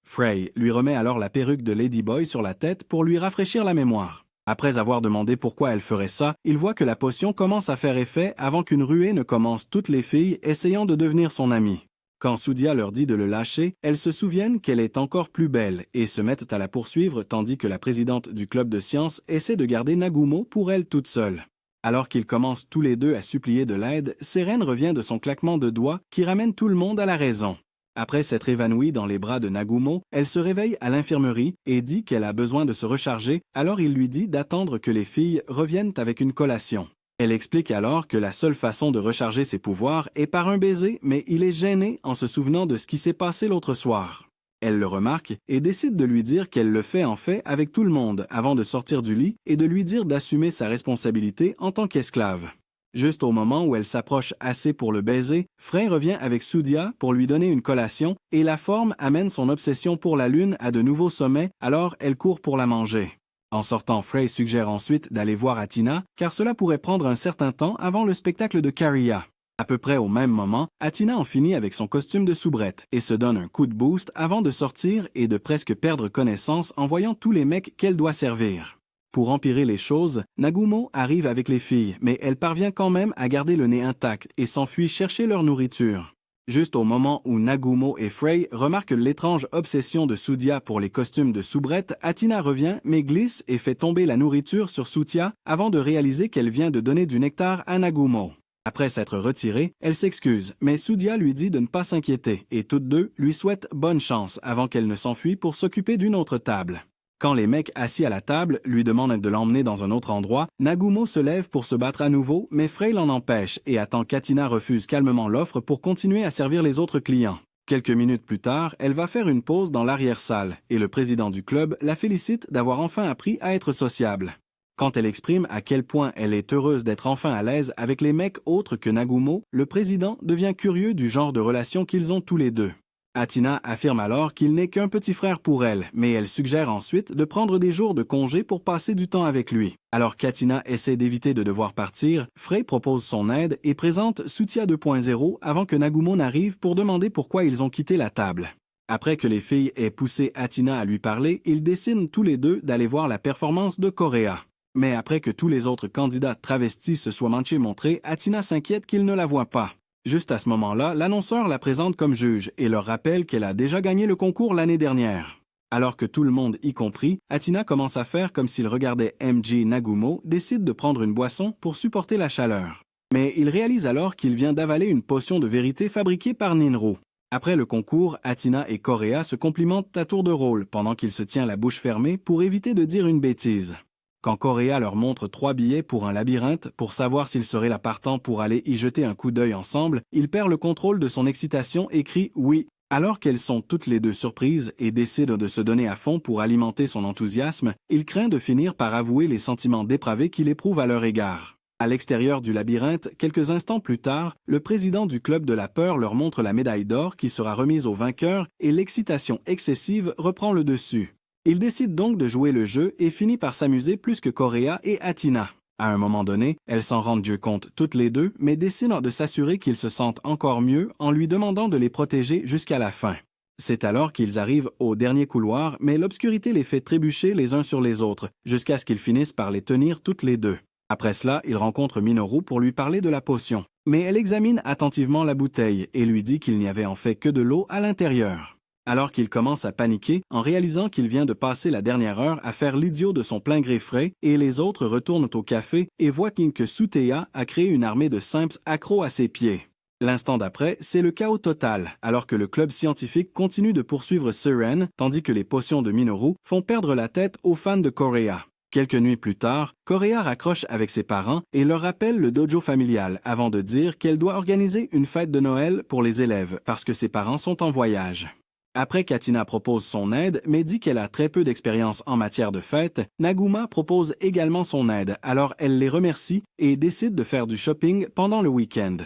Frey lui remet alors la perruque de Ladyboy sur la tête pour lui rafraîchir la mémoire. Après avoir demandé pourquoi elle ferait ça, il voit que la potion commence à faire effet avant qu'une ruée ne commence toutes les filles essayant de devenir son amie. Quand Sudia leur dit de le lâcher, elles se souviennent qu'elle est encore plus belle et se mettent à la poursuivre tandis que la présidente du club de sciences essaie de garder Nagumo pour elle toute seule. Alors qu'ils commencent tous les deux à supplier de l'aide, Seren revient de son claquement de doigts qui ramène tout le monde à la raison. Après s'être évanouie dans les bras de Nagumo, elle se réveille à l'infirmerie et dit qu'elle a besoin de se recharger, alors il lui dit d'attendre que les filles reviennent avec une collation. Elle explique alors que la seule façon de recharger ses pouvoirs est par un baiser, mais il est gêné en se souvenant de ce qui s'est passé l'autre soir. Elle le remarque et décide de lui dire qu'elle le fait en fait avec tout le monde avant de sortir du lit et de lui dire d'assumer sa responsabilité en tant qu'esclave. Juste au moment où elle s'approche assez pour le baiser, Frey revient avec Sudia pour lui donner une collation et la forme amène son obsession pour la lune à de nouveaux sommets, alors elle court pour la manger. En sortant, Frey suggère ensuite d'aller voir Athena, car cela pourrait prendre un certain temps avant le spectacle de Kariya. À peu près au même moment, Athena en finit avec son costume de soubrette et se donne un coup de boost avant de sortir et de presque perdre connaissance en voyant tous les mecs qu'elle doit servir. Pour empirer les choses, Nagumo arrive avec les filles, mais elle parvient quand même à garder le nez intact et s'enfuit chercher leur nourriture. Juste au moment où Nagumo et Frey remarquent l'étrange obsession de Sudia pour les costumes de soubrette, Athena revient mais glisse et fait tomber la nourriture sur Sutia avant de réaliser qu'elle vient de donner du nectar à Nagumo. Après s'être retirée, elle s'excuse, mais Sudia lui dit de ne pas s'inquiéter et toutes deux lui souhaitent bonne chance avant qu'elle ne s'enfuit pour s'occuper d'une autre table. Quand les mecs assis à la table lui demandent de l'emmener dans un autre endroit, Nagumo se lève pour se battre à nouveau, mais Frey l'en empêche et attend qu'Athena refuse calmement l'offre pour continuer à servir les autres clients. Quelques minutes plus tard, elle va faire une pause dans l'arrière-salle et le président du club la félicite d'avoir enfin appris à être sociable. Quand elle exprime à quel point elle est heureuse d'être enfin à l'aise avec les mecs autres que Nagumo, le président devient curieux du genre de relation qu'ils ont tous les deux. Athena affirme alors qu'il n'est qu'un petit frère pour elle, mais elle suggère ensuite de prendre des jours de congé pour passer du temps avec lui. Alors qu'Athena essaie d'éviter de devoir partir, Frey propose son aide et présente Sutia 2.0 avant que Nagumo n'arrive pour demander pourquoi ils ont quitté la table. Après que les filles aient poussé Athena à lui parler, ils décident tous les deux d'aller voir la performance de Correa. Mais après que tous les autres candidats travestis se soient montrés, Athena s'inquiète qu'ils ne la voient pas. Juste à ce moment-là, l'annonceur la présente comme juge et leur rappelle qu'elle a déjà gagné le concours l'année dernière. Alors que tout le monde, y compris, Athena commence à faire comme s'il regardait MJ Nagumo, décide de prendre une boisson pour supporter la chaleur. Mais il réalise alors qu'il vient d'avaler une potion de vérité fabriquée par Ninro. Après le concours, Athena et Correa se complimentent à tour de rôle pendant qu'il se tient la bouche fermée pour éviter de dire une bêtise. Quand Correa leur montre 3 billets pour un labyrinthe pour savoir s'ils seraient là partant pour aller y jeter un coup d'œil ensemble, il perd le contrôle de son excitation et crie « oui ». Alors qu'elles sont toutes les deux surprises et décident de se donner à fond pour alimenter son enthousiasme, il craint de finir par avouer les sentiments dépravés qu'il éprouve à leur égard. À l'extérieur du labyrinthe, quelques instants plus tard, le président du club de la peur leur montre la médaille d'or qui sera remise au vainqueur et l'excitation excessive reprend le dessus. Il décide donc de jouer le jeu et finit par s'amuser plus que Correa et Athena. À un moment donné, elles s'en rendent Dieu compte toutes les deux, mais décident de s'assurer qu'ils se sentent encore mieux en lui demandant de les protéger jusqu'à la fin. C'est alors qu'ils arrivent au dernier couloir, mais l'obscurité les fait trébucher les uns sur les autres, jusqu'à ce qu'ils finissent par les tenir toutes les deux. Après cela, ils rencontrent Minoru pour lui parler de la potion. Mais elle examine attentivement la bouteille et lui dit qu'il n'y avait en fait que de l'eau à l'intérieur. Alors qu'il commence à paniquer en réalisant qu'il vient de passer la dernière heure à faire l'idiot de son plein gré frais et les autres retournent au café et voient que Suteya a créé une armée de simps accros à ses pieds. L'instant d'après, c'est le chaos total, alors que le club scientifique continue de poursuivre Siren, tandis que les potions de Minoru font perdre la tête aux fans de Korea. Quelques nuits plus tard, Korea raccroche avec ses parents et leur rappelle le dojo familial avant de dire qu'elle doit organiser une fête de Noël pour les élèves parce que ses parents sont en voyage. Après qu'Athina propose son aide, mais dit qu'elle a très peu d'expérience en matière de fête, Naguma propose également son aide, alors elle les remercie et décide de faire du shopping pendant le week-end.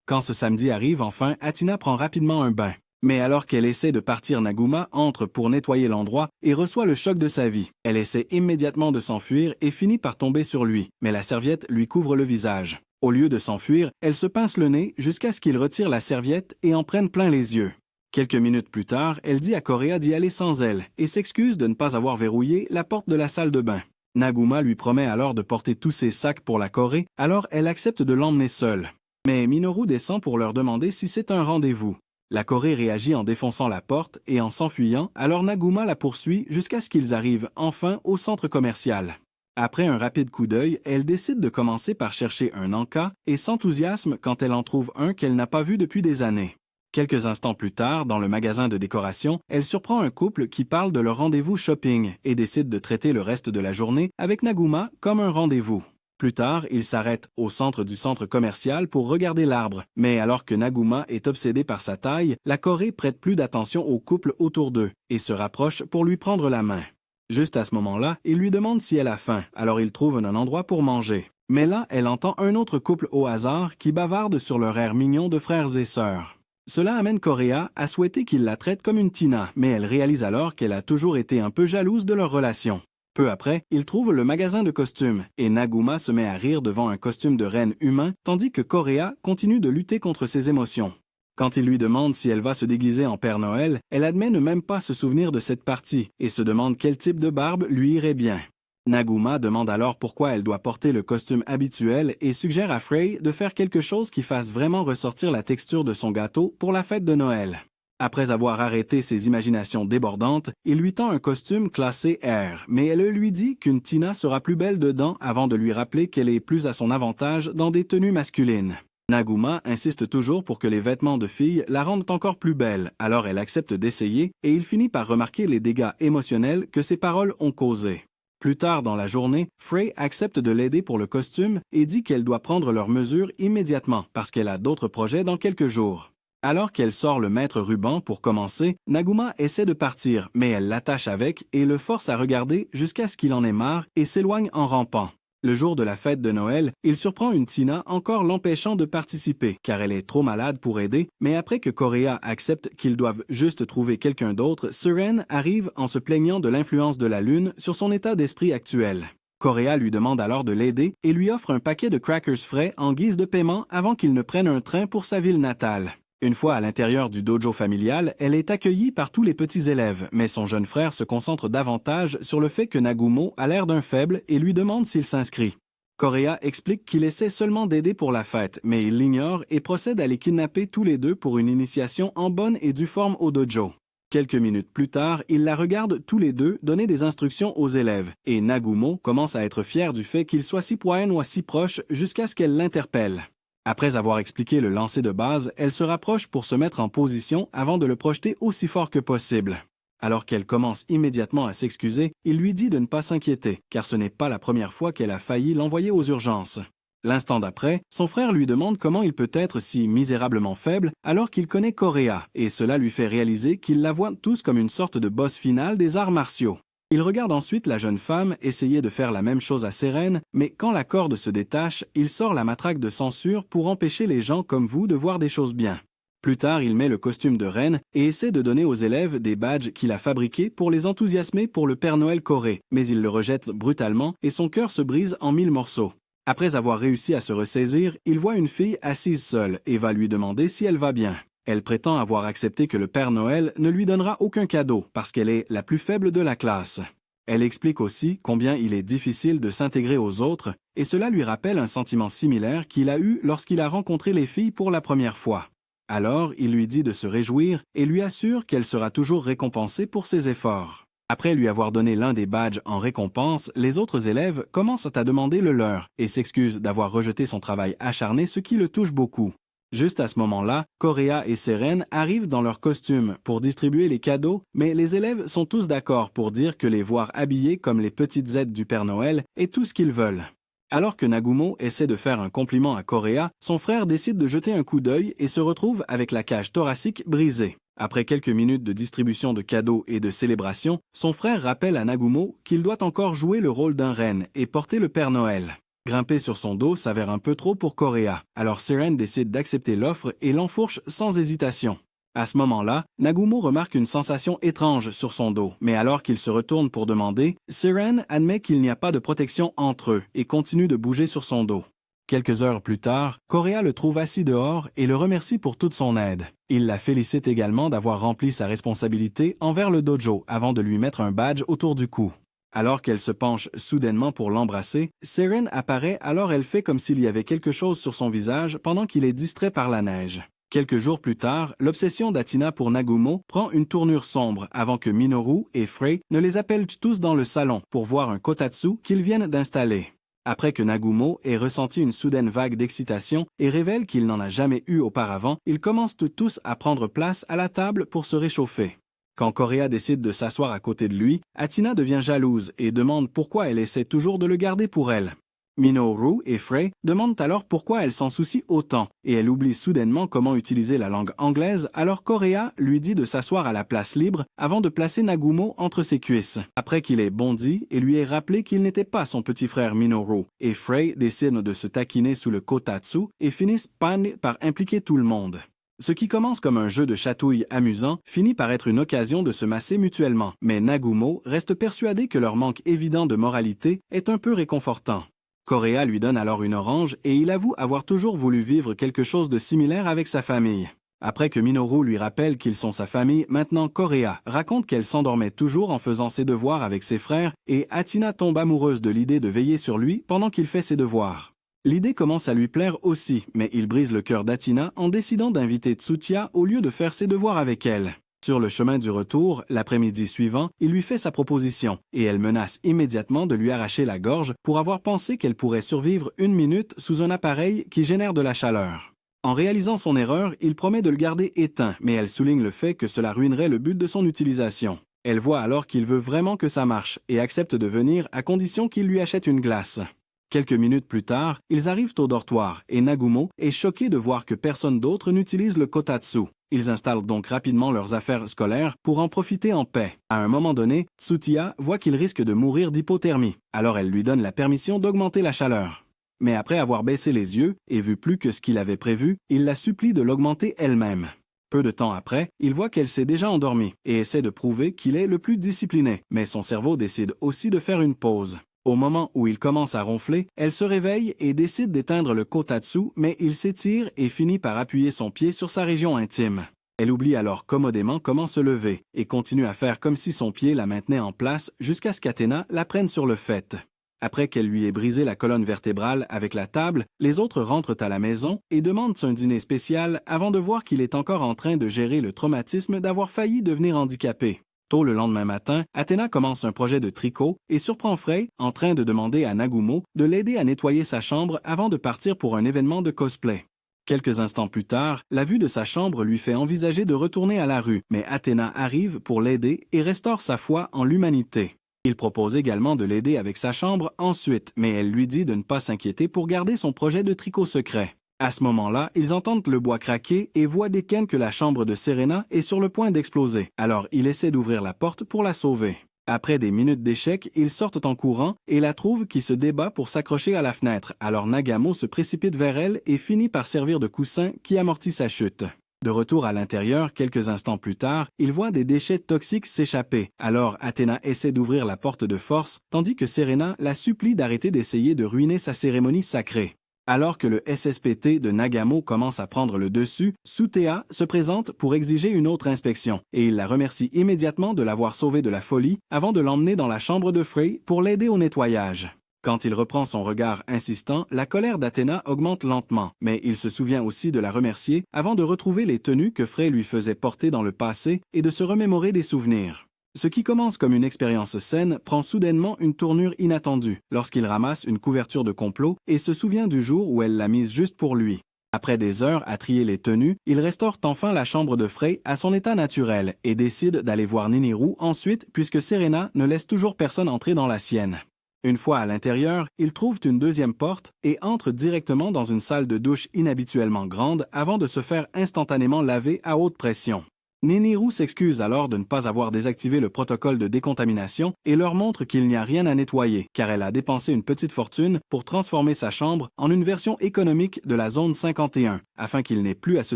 Quand ce samedi arrive enfin, Athina prend rapidement un bain. Mais alors qu'elle essaie de partir, Naguma entre pour nettoyer l'endroit et reçoit le choc de sa vie. Elle essaie immédiatement de s'enfuir et finit par tomber sur lui, mais la serviette lui couvre le visage. Au lieu de s'enfuir, elle se pince le nez jusqu'à ce qu'il retire la serviette et en prenne plein les yeux. Quelques minutes plus tard, elle dit à Korea d'y aller sans elle et s'excuse de ne pas avoir verrouillé la porte de la salle de bain. Naguma lui promet alors de porter tous ses sacs pour la Corée, alors elle accepte de l'emmener seule. Mais Minoru descend pour leur demander si c'est un rendez-vous. La Corée réagit en défonçant la porte et en s'enfuyant, alors Naguma la poursuit jusqu'à ce qu'ils arrivent enfin au centre commercial. Après un rapide coup d'œil, elle décide de commencer par chercher un anka et s'enthousiasme quand elle en trouve un qu'elle n'a pas vu depuis des années. Quelques instants plus tard, dans le magasin de décoration, elle surprend un couple qui parle de leur rendez-vous shopping et décide de traiter le reste de la journée avec Naguma comme un rendez-vous. Plus tard, ils s'arrêtent au centre du centre commercial pour regarder l'arbre, mais alors que Naguma est obsédé par sa taille, la Corée prête plus d'attention au couple autour d'eux et se rapproche pour lui prendre la main. Juste à ce moment-là, il lui demande si elle a faim, alors il trouve un endroit pour manger. Mais là, elle entend un autre couple au hasard qui bavarde sur leur air mignon de frères et sœurs. Cela amène Korea à souhaiter qu'il la traite comme une Tina, mais elle réalise alors qu'elle a toujours été un peu jalouse de leur relation. Peu après, il trouve le magasin de costumes et Naguma se met à rire devant un costume de reine humain tandis que Korea continue de lutter contre ses émotions. Quand il lui demande si elle va se déguiser en Père Noël, elle admet ne même pas se souvenir de cette partie et se demande quel type de barbe lui irait bien. Naguma demande alors pourquoi elle doit porter le costume habituel et suggère à Frey de faire quelque chose qui fasse vraiment ressortir la texture de son gâteau pour la fête de Noël. Après avoir arrêté ses imaginations débordantes, il lui tend un costume classé R, mais elle lui dit qu'une Tina sera plus belle dedans avant de lui rappeler qu'elle est plus à son avantage dans des tenues masculines. Naguma insiste toujours pour que les vêtements de fille la rendent encore plus belle, alors elle accepte d'essayer et il finit par remarquer les dégâts émotionnels que ses paroles ont causés. Plus tard dans la journée, Frey accepte de l'aider pour le costume et dit qu'elle doit prendre leurs mesures immédiatement parce qu'elle a d'autres projets dans quelques jours. Alors qu'elle sort le maître ruban pour commencer, Naguma essaie de partir, mais elle l'attache avec et le force à regarder jusqu'à ce qu'il en ait marre et s'éloigne en rampant. Le jour de la fête de Noël, il surprend une Tina encore l'empêchant de participer, car elle est trop malade pour aider, mais après que Korea accepte qu'ils doivent juste trouver quelqu'un d'autre, Siren arrive en se plaignant de l'influence de la lune sur son état d'esprit actuel. Korea lui demande alors de l'aider et lui offre un paquet de crackers frais en guise de paiement avant qu'il ne prenne un train pour sa ville natale. Une fois à l'intérieur du dojo familial, elle est accueillie par tous les petits élèves, mais son jeune frère se concentre davantage sur le fait que Nagumo a l'air d'un faible et lui demande s'il s'inscrit. Korea explique qu'il essaie seulement d'aider pour la fête, mais il l'ignore et procède à les kidnapper tous les deux pour une initiation en bonne et due forme au dojo. Quelques minutes plus tard, ils la regardent tous les deux donner des instructions aux élèves, et Nagumo commence à être fier du fait qu'il soit si poignant si proche jusqu'à ce qu'elle l'interpelle. Après avoir expliqué le lancer de base, elle se rapproche pour se mettre en position avant de le projeter aussi fort que possible. Alors qu'elle commence immédiatement à s'excuser, il lui dit de ne pas s'inquiéter, car ce n'est pas la première fois qu'elle a failli l'envoyer aux urgences. L'instant d'après, son frère lui demande comment il peut être si misérablement faible alors qu'il connaît Korea, et cela lui fait réaliser qu'il la voit tous comme une sorte de boss final des arts martiaux. Il regarde ensuite la jeune femme essayer de faire la même chose à Seren, mais quand la corde se détache, il sort la matraque de censure pour empêcher les gens comme vous de voir des choses bien. Plus tard, il met le costume de reine et essaie de donner aux élèves des badges qu'il a fabriqués pour les enthousiasmer pour le Père Noël Corée, mais il le rejette brutalement et son cœur se brise en 1000 morceaux. Après avoir réussi à se ressaisir, il voit une fille assise seule et va lui demander si elle va bien. Elle prétend avoir accepté que le Père Noël ne lui donnera aucun cadeau parce qu'elle est la plus faible de la classe. Elle explique aussi combien il est difficile de s'intégrer aux autres et cela lui rappelle un sentiment similaire qu'il a eu lorsqu'il a rencontré les filles pour la première fois. Alors, il lui dit de se réjouir et lui assure qu'elle sera toujours récompensée pour ses efforts. Après lui avoir donné l'un des badges en récompense, les autres élèves commencent à demander le leur et s'excusent d'avoir rejeté son travail acharné, ce qui le touche beaucoup. Juste à ce moment-là, Correa et Seren arrivent dans leurs costumes pour distribuer les cadeaux, mais les élèves sont tous d'accord pour dire que les voir habillés comme les petites aides du Père Noël est tout ce qu'ils veulent. Alors que Nagumo essaie de faire un compliment à Correa, son frère décide de jeter un coup d'œil et se retrouve avec la cage thoracique brisée. Après quelques minutes de distribution de cadeaux et de célébration, son frère rappelle à Nagumo qu'il doit encore jouer le rôle d'un renne et porter le Père Noël. Grimper sur son dos s'avère un peu trop pour Correa, alors Seren décide d'accepter l'offre et l'enfourche sans hésitation. À ce moment-là, Nagumo remarque une sensation étrange sur son dos, mais alors qu'il se retourne pour demander, Seren admet qu'il n'y a pas de protection entre eux et continue de bouger sur son dos. Quelques heures plus tard, Correa le trouve assis dehors et le remercie pour toute son aide. Il la félicite également d'avoir rempli sa responsabilité envers le dojo avant de lui mettre un badge autour du cou. Alors qu'elle se penche soudainement pour l'embrasser, Seren apparaît alors elle fait comme s'il y avait quelque chose sur son visage pendant qu'il est distrait par la neige. Quelques jours plus tard, l'obsession d'Athina pour Nagumo prend une tournure sombre avant que Minoru et Frey ne les appellent tous dans le salon pour voir un kotatsu qu'ils viennent d'installer. Après que Nagumo ait ressenti une soudaine vague d'excitation et révèle qu'il n'en a jamais eu auparavant, ils commencent tous à prendre place à la table pour se réchauffer. Quand Correa décide de s'asseoir à côté de lui, Athina devient jalouse et demande pourquoi elle essaie toujours de le garder pour elle. Minoru et Frey demandent alors pourquoi elle s'en soucie autant, et elle oublie soudainement comment utiliser la langue anglaise, alors Correa lui dit de s'asseoir à la place libre avant de placer Nagumo entre ses cuisses. Après qu'il ait bondi et lui ait rappelé qu'il n'était pas son petit frère Minoru, et Frey décide de se taquiner sous le kotatsu et finissent par impliquer tout le monde. Ce qui commence comme un jeu de chatouille amusant finit par être une occasion de se masser mutuellement, mais Nagumo reste persuadé que leur manque évident de moralité est un peu réconfortant. Correa lui donne alors une orange et il avoue avoir toujours voulu vivre quelque chose de similaire avec sa famille. Après que Minoru lui rappelle qu'ils sont sa famille, maintenant Correa raconte qu'elle s'endormait toujours en faisant ses devoirs avec ses frères et Athina tombe amoureuse de l'idée de veiller sur lui pendant qu'il fait ses devoirs. L'idée commence à lui plaire aussi, mais il brise le cœur d'Athina en décidant d'inviter Tsuchiya au lieu de faire ses devoirs avec elle. Sur le chemin du retour, l'après-midi suivant, il lui fait sa proposition et elle menace immédiatement de lui arracher la gorge pour avoir pensé qu'elle pourrait survivre 1 minute sous un appareil qui génère de la chaleur. En réalisant son erreur, il promet de le garder éteint, mais elle souligne le fait que cela ruinerait le but de son utilisation. Elle voit alors qu'il veut vraiment que ça marche et accepte de venir à condition qu'il lui achète une glace. Quelques minutes plus tard, ils arrivent au dortoir et Nagumo est choqué de voir que personne d'autre n'utilise le kotatsu. Ils installent donc rapidement leurs affaires scolaires pour en profiter en paix. À un moment donné, Tsuchiya voit qu'il risque de mourir d'hypothermie, alors elle lui donne la permission d'augmenter la chaleur. Mais après avoir baissé les yeux et vu plus que ce qu'il avait prévu, il la supplie de l'augmenter elle-même. Peu de temps après, il voit qu'elle s'est déjà endormie et essaie de prouver qu'il est le plus discipliné, mais son cerveau décide aussi de faire une pause. Au moment où il commence à ronfler, elle se réveille et décide d'éteindre le kotatsu, mais il s'étire et finit par appuyer son pied sur sa région intime. Elle oublie alors commodément comment se lever et continue à faire comme si son pied la maintenait en place jusqu'à ce qu'Athena la prenne sur le fait. Après qu'elle lui ait brisé la colonne vertébrale avec la table, les autres rentrent à la maison et demandent un dîner spécial avant de voir qu'il est encore en train de gérer le traumatisme d'avoir failli devenir handicapé. Tôt le lendemain matin, Athena commence un projet de tricot et surprend Frey en train de demander à Nagumo de l'aider à nettoyer sa chambre avant de partir pour un événement de cosplay. Quelques instants plus tard, la vue de sa chambre lui fait envisager de retourner à la rue, mais Athena arrive pour l'aider et restaure sa foi en l'humanité. Il propose également de l'aider avec sa chambre ensuite, mais elle lui dit de ne pas s'inquiéter pour garder son projet de tricot secret. À ce moment-là, ils entendent le bois craquer et voient d'Eken que la chambre de Serena est sur le point d'exploser. Alors il essaie d'ouvrir la porte pour la sauver. Après des minutes d'échec, ils sortent en courant et la trouvent qui se débat pour s'accrocher à la fenêtre. Alors Nagamo se précipite vers elle et finit par servir de coussin qui amortit sa chute. De retour à l'intérieur, quelques instants plus tard, il voit des déchets toxiques s'échapper. Alors Athena essaie d'ouvrir la porte de force, tandis que Serena la supplie d'arrêter d'essayer de ruiner sa cérémonie sacrée. Alors que le SSPT de Nagamo commence à prendre le dessus, Sutea se présente pour exiger une autre inspection, et il la remercie immédiatement de l'avoir sauvée de la folie avant de l'emmener dans la chambre de Frey pour l'aider au nettoyage. Quand il reprend son regard insistant, la colère d'Athena augmente lentement, mais il se souvient aussi de la remercier avant de retrouver les tenues que Frey lui faisait porter dans le passé et de se remémorer des souvenirs. Ce qui commence comme une expérience saine prend soudainement une tournure inattendue lorsqu'il ramasse une couverture de complot et se souvient du jour où elle l'a mise juste pour lui. Après des heures à trier les tenues, ils restaurent enfin la chambre de Frey à son état naturel et décident d'aller voir Niniru ensuite puisque Serena ne laisse toujours personne entrer dans la sienne. Une fois à l'intérieur, ils trouvent une deuxième porte et entrent directement dans une salle de douche inhabituellement grande avant de se faire instantanément laver à haute pression. Niniru s'excuse alors de ne pas avoir désactivé le protocole de décontamination et leur montre qu'il n'y a rien à nettoyer car elle a dépensé une petite fortune pour transformer sa chambre en une version économique de la zone 51 afin qu'il n'ait plus à se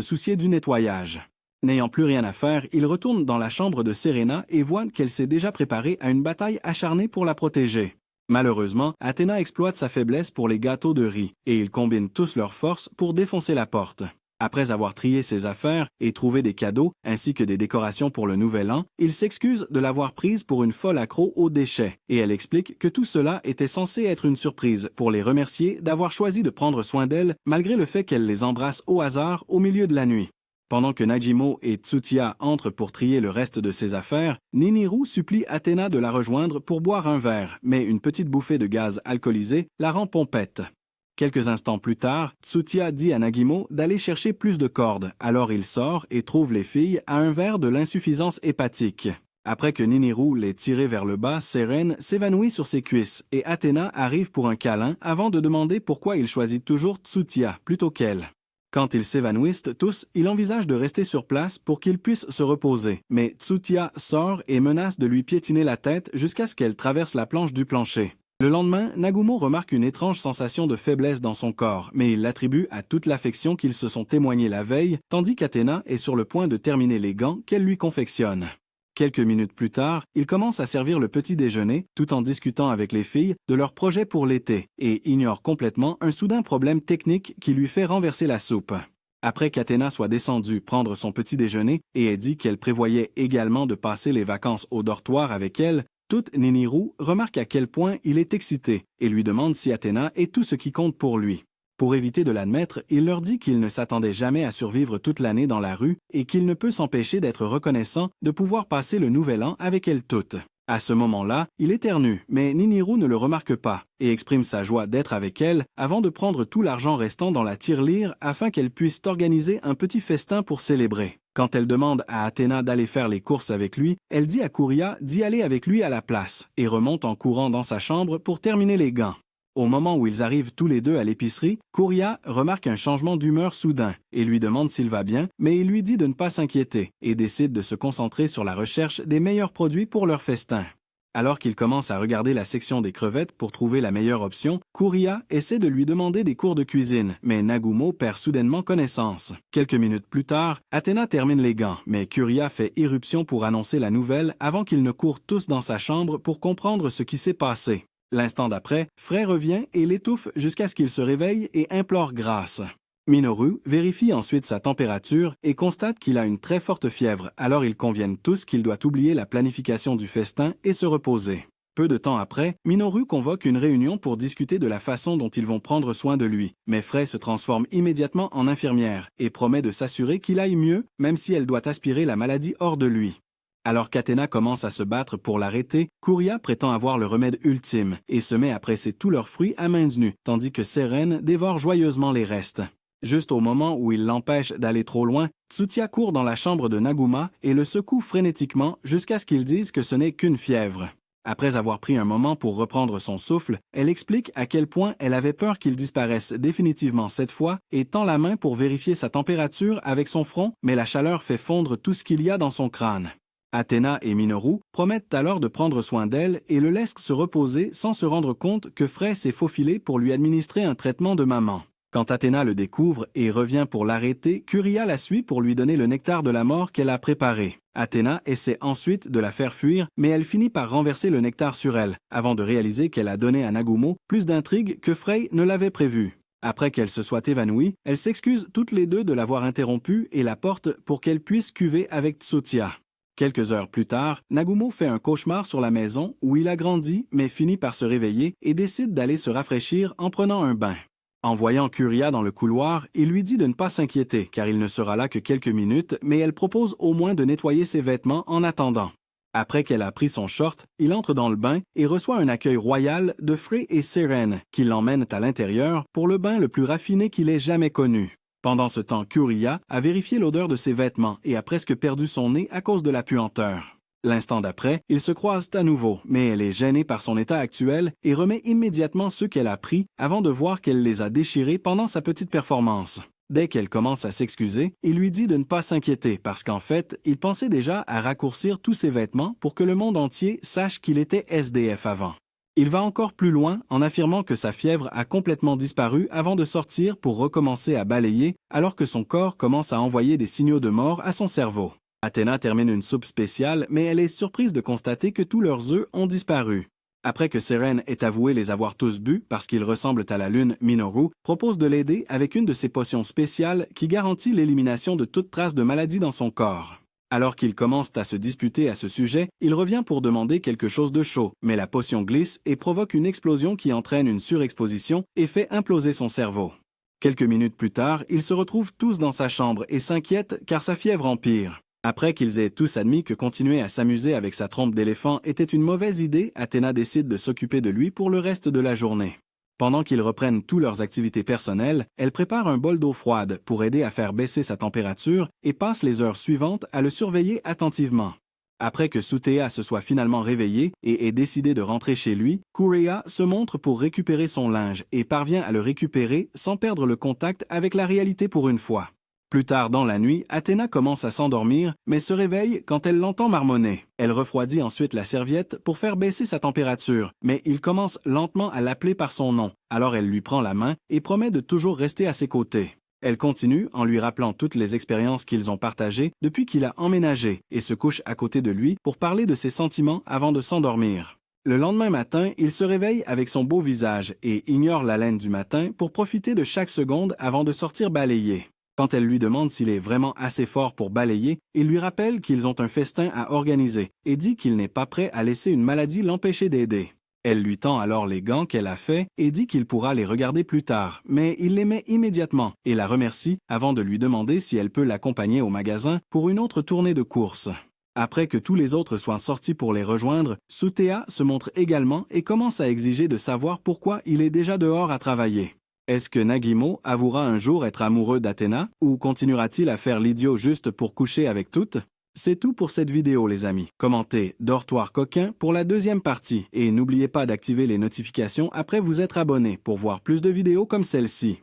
soucier du nettoyage. N'ayant plus rien à faire, il retourne dans la chambre de Serena et voit qu'elle s'est déjà préparée à une bataille acharnée pour la protéger. Malheureusement, Athéna exploite sa faiblesse pour les gâteaux de riz et ils combinent tous leurs forces pour défoncer la porte. Après avoir trié ses affaires et trouvé des cadeaux ainsi que des décorations pour le nouvel an, il s'excuse de l'avoir prise pour une folle accro aux déchets et elle explique que tout cela était censé être une surprise pour les remercier d'avoir choisi de prendre soin d'elle malgré le fait qu'elle les embrasse au hasard au milieu de la nuit. Pendant que Najimo et Tsutia entrent pour trier le reste de ses affaires, Niniru supplie Athéna de la rejoindre pour boire un verre, mais une petite bouffée de gaz alcoolisé la rend pompette. Quelques instants plus tard, Tsutia dit à Nagimo d'aller chercher plus de cordes, alors il sort et trouve les filles à un verre de l'insuffisance hépatique. Après que Niniru l'ait tiré vers le bas, Seren s'évanouit sur ses cuisses et Athéna arrive pour un câlin avant de demander pourquoi il choisit toujours Tsutia plutôt qu'elle. Quand ils s'évanouissent tous, il envisage de rester sur place pour qu'ils puissent se reposer, mais Tsutia sort et menace de lui piétiner la tête jusqu'à ce qu'elle traverse la planche du plancher. Le lendemain, Nagumo remarque une étrange sensation de faiblesse dans son corps, mais il l'attribue à toute l'affection qu'ils se sont témoignée la veille, tandis qu'Athéna est sur le point de terminer les gants qu'elle lui confectionne. Quelques minutes plus tard, il commence à servir le petit déjeuner, tout en discutant avec les filles de leurs projets pour l'été, et ignore complètement un soudain problème technique qui lui fait renverser la soupe. Après qu'Athéna soit descendue prendre son petit déjeuner et ait dit qu'elle prévoyait également de passer les vacances au dortoir avec elle, toute Niniru remarque à quel point il est excité et lui demande si Athéna est tout ce qui compte pour lui. Pour éviter de l'admettre, il leur dit qu'il ne s'attendait jamais à survivre toute l'année dans la rue et qu'il ne peut s'empêcher d'être reconnaissant de pouvoir passer le nouvel an avec elles toutes. À ce moment-là, il éternue, mais Niniru ne le remarque pas et exprime sa joie d'être avec elle avant de prendre tout l'argent restant dans la tirelire afin qu'elle puisse organiser un petit festin pour célébrer. Quand elle demande à Athéna d'aller faire les courses avec lui, elle dit à Kouria d'y aller avec lui à la place et remonte en courant dans sa chambre pour terminer les gants. Au moment où ils arrivent tous les deux à l'épicerie, Kouria remarque un changement d'humeur soudain et lui demande s'il va bien, mais il lui dit de ne pas s'inquiéter et décide de se concentrer sur la recherche des meilleurs produits pour leur festin. Alors qu'il commence à regarder la section des crevettes pour trouver la meilleure option, Kouria essaie de lui demander des cours de cuisine, mais Nagumo perd soudainement connaissance. Quelques minutes plus tard, Athéna termine les gants, mais Kouria fait irruption pour annoncer la nouvelle avant qu'ils ne courent tous dans sa chambre pour comprendre ce qui s'est passé. L'instant d'après, Frey revient et l'étouffe jusqu'à ce qu'il se réveille et implore grâce. Minoru vérifie ensuite sa température et constate qu'il a une très forte fièvre, alors ils conviennent tous qu'il doit oublier la planification du festin et se reposer. Peu de temps après, Minoru convoque une réunion pour discuter de la façon dont ils vont prendre soin de lui, mais Frey se transforme immédiatement en infirmière et promet de s'assurer qu'il aille mieux, même si elle doit aspirer la maladie hors de lui. Alors qu'Athéna commence à se battre pour l'arrêter, Kouria prétend avoir le remède ultime et se met à presser tous leurs fruits à mains nues, tandis que Seren dévore joyeusement les restes. Juste au moment où il l'empêche d'aller trop loin, Tsutia court dans la chambre de Naguma et le secoue frénétiquement jusqu'à ce qu'il dise que ce n'est qu'une fièvre. Après avoir pris un moment pour reprendre son souffle, elle explique à quel point elle avait peur qu'il disparaisse définitivement cette fois et tend la main pour vérifier sa température avec son front, mais la chaleur fait fondre tout ce qu'il y a dans son crâne. Athéna et Minoru promettent alors de prendre soin d'elle et le laissent se reposer sans se rendre compte que Frey s'est faufilé pour lui administrer un traitement de maman. Quand Athéna le découvre et revient pour l'arrêter, Kouria la suit pour lui donner le nectar de la mort qu'elle a préparé. Athéna essaie ensuite de la faire fuir, mais elle finit par renverser le nectar sur elle, avant de réaliser qu'elle a donné à Nagumo plus d'intrigue que Frey ne l'avait prévu. Après qu'elle se soit évanouie, elles s'excusent toutes les deux de l'avoir interrompue et la portent pour qu'elle puisse cuver avec Tsutia. Quelques heures plus tard, Nagumo fait un cauchemar sur la maison où il a grandi mais finit par se réveiller et décide d'aller se rafraîchir en prenant un bain. En voyant Kouria dans le couloir, il lui dit de ne pas s'inquiéter car il ne sera là que quelques minutes, mais elle propose au moins de nettoyer ses vêtements en attendant. Après qu'elle a pris son short, il entre dans le bain et reçoit un accueil royal de Frey et Seren qui l'emmènent à l'intérieur pour le bain le plus raffiné qu'il ait jamais connu. Pendant ce temps, Kuria a vérifié l'odeur de ses vêtements et a presque perdu son nez à cause de la puanteur. L'instant d'après, ils se croisent à nouveau, mais elle est gênée par son état actuel et remet immédiatement ceux qu'elle a pris avant de voir qu'elle les a déchirés pendant sa petite performance. Dès qu'elle commence à s'excuser, il lui dit de ne pas s'inquiéter parce qu'en fait, il pensait déjà à raccourcir tous ses vêtements pour que le monde entier sache qu'il était SDF avant. Il va encore plus loin en affirmant que sa fièvre a complètement disparu avant de sortir pour recommencer à balayer alors que son corps commence à envoyer des signaux de mort à son cerveau. Athéna termine une soupe spéciale, mais elle est surprise de constater que tous leurs œufs ont disparu. Après que Seren ait avoué les avoir tous bu parce qu'ils ressemblent à la lune, Minoru propose de l'aider avec une de ses potions spéciales qui garantit l'élimination de toute trace de maladie dans son corps. Alors qu'ils commencent à se disputer à ce sujet, il revient pour demander quelque chose de chaud, mais la potion glisse et provoque une explosion qui entraîne une surexposition et fait imploser son cerveau. Quelques minutes plus tard, ils se retrouvent tous dans sa chambre et s'inquiètent car sa fièvre empire. Après qu'ils aient tous admis que continuer à s'amuser avec sa trompe d'éléphant était une mauvaise idée, Athéna décide de s'occuper de lui pour le reste de la journée. Pendant qu'ils reprennent toutes leurs activités personnelles, elle prépare un bol d'eau froide pour aider à faire baisser sa température et passe les heures suivantes à le surveiller attentivement. Après que Sutea se soit finalement réveillé et ait décidé de rentrer chez lui, Kureha se montre pour récupérer son linge et parvient à le récupérer sans perdre le contact avec la réalité pour une fois. Plus tard dans la nuit, Athéna commence à s'endormir, mais se réveille quand elle l'entend marmonner. Elle refroidit ensuite la serviette pour faire baisser sa température, mais il commence lentement à l'appeler par son nom. Alors elle lui prend la main et promet de toujours rester à ses côtés. Elle continue en lui rappelant toutes les expériences qu'ils ont partagées depuis qu'il a emménagé et se couche à côté de lui pour parler de ses sentiments avant de s'endormir. Le lendemain matin, il se réveille avec son beau visage et ignore la laine du matin pour profiter de chaque seconde avant de sortir balayer. Quand elle lui demande s'il est vraiment assez fort pour balayer, il lui rappelle qu'ils ont un festin à organiser et dit qu'il n'est pas prêt à laisser une maladie l'empêcher d'aider. Elle lui tend alors les gants qu'elle a faits et dit qu'il pourra les regarder plus tard, mais il les met immédiatement et la remercie avant de lui demander si elle peut l'accompagner au magasin pour une autre tournée de course. Après que tous les autres soient sortis pour les rejoindre, Sutea se montre également et commence à exiger de savoir pourquoi il est déjà dehors à travailler. Est-ce que Nagimo avouera un jour être amoureux d'Athéna ou continuera-t-il à faire l'idiot juste pour coucher avec toutes? C'est tout pour cette vidéo les amis. Commentez Dortoir coquin pour la deuxième partie et n'oubliez pas d'activer les notifications après vous être abonné pour voir plus de vidéos comme celle-ci.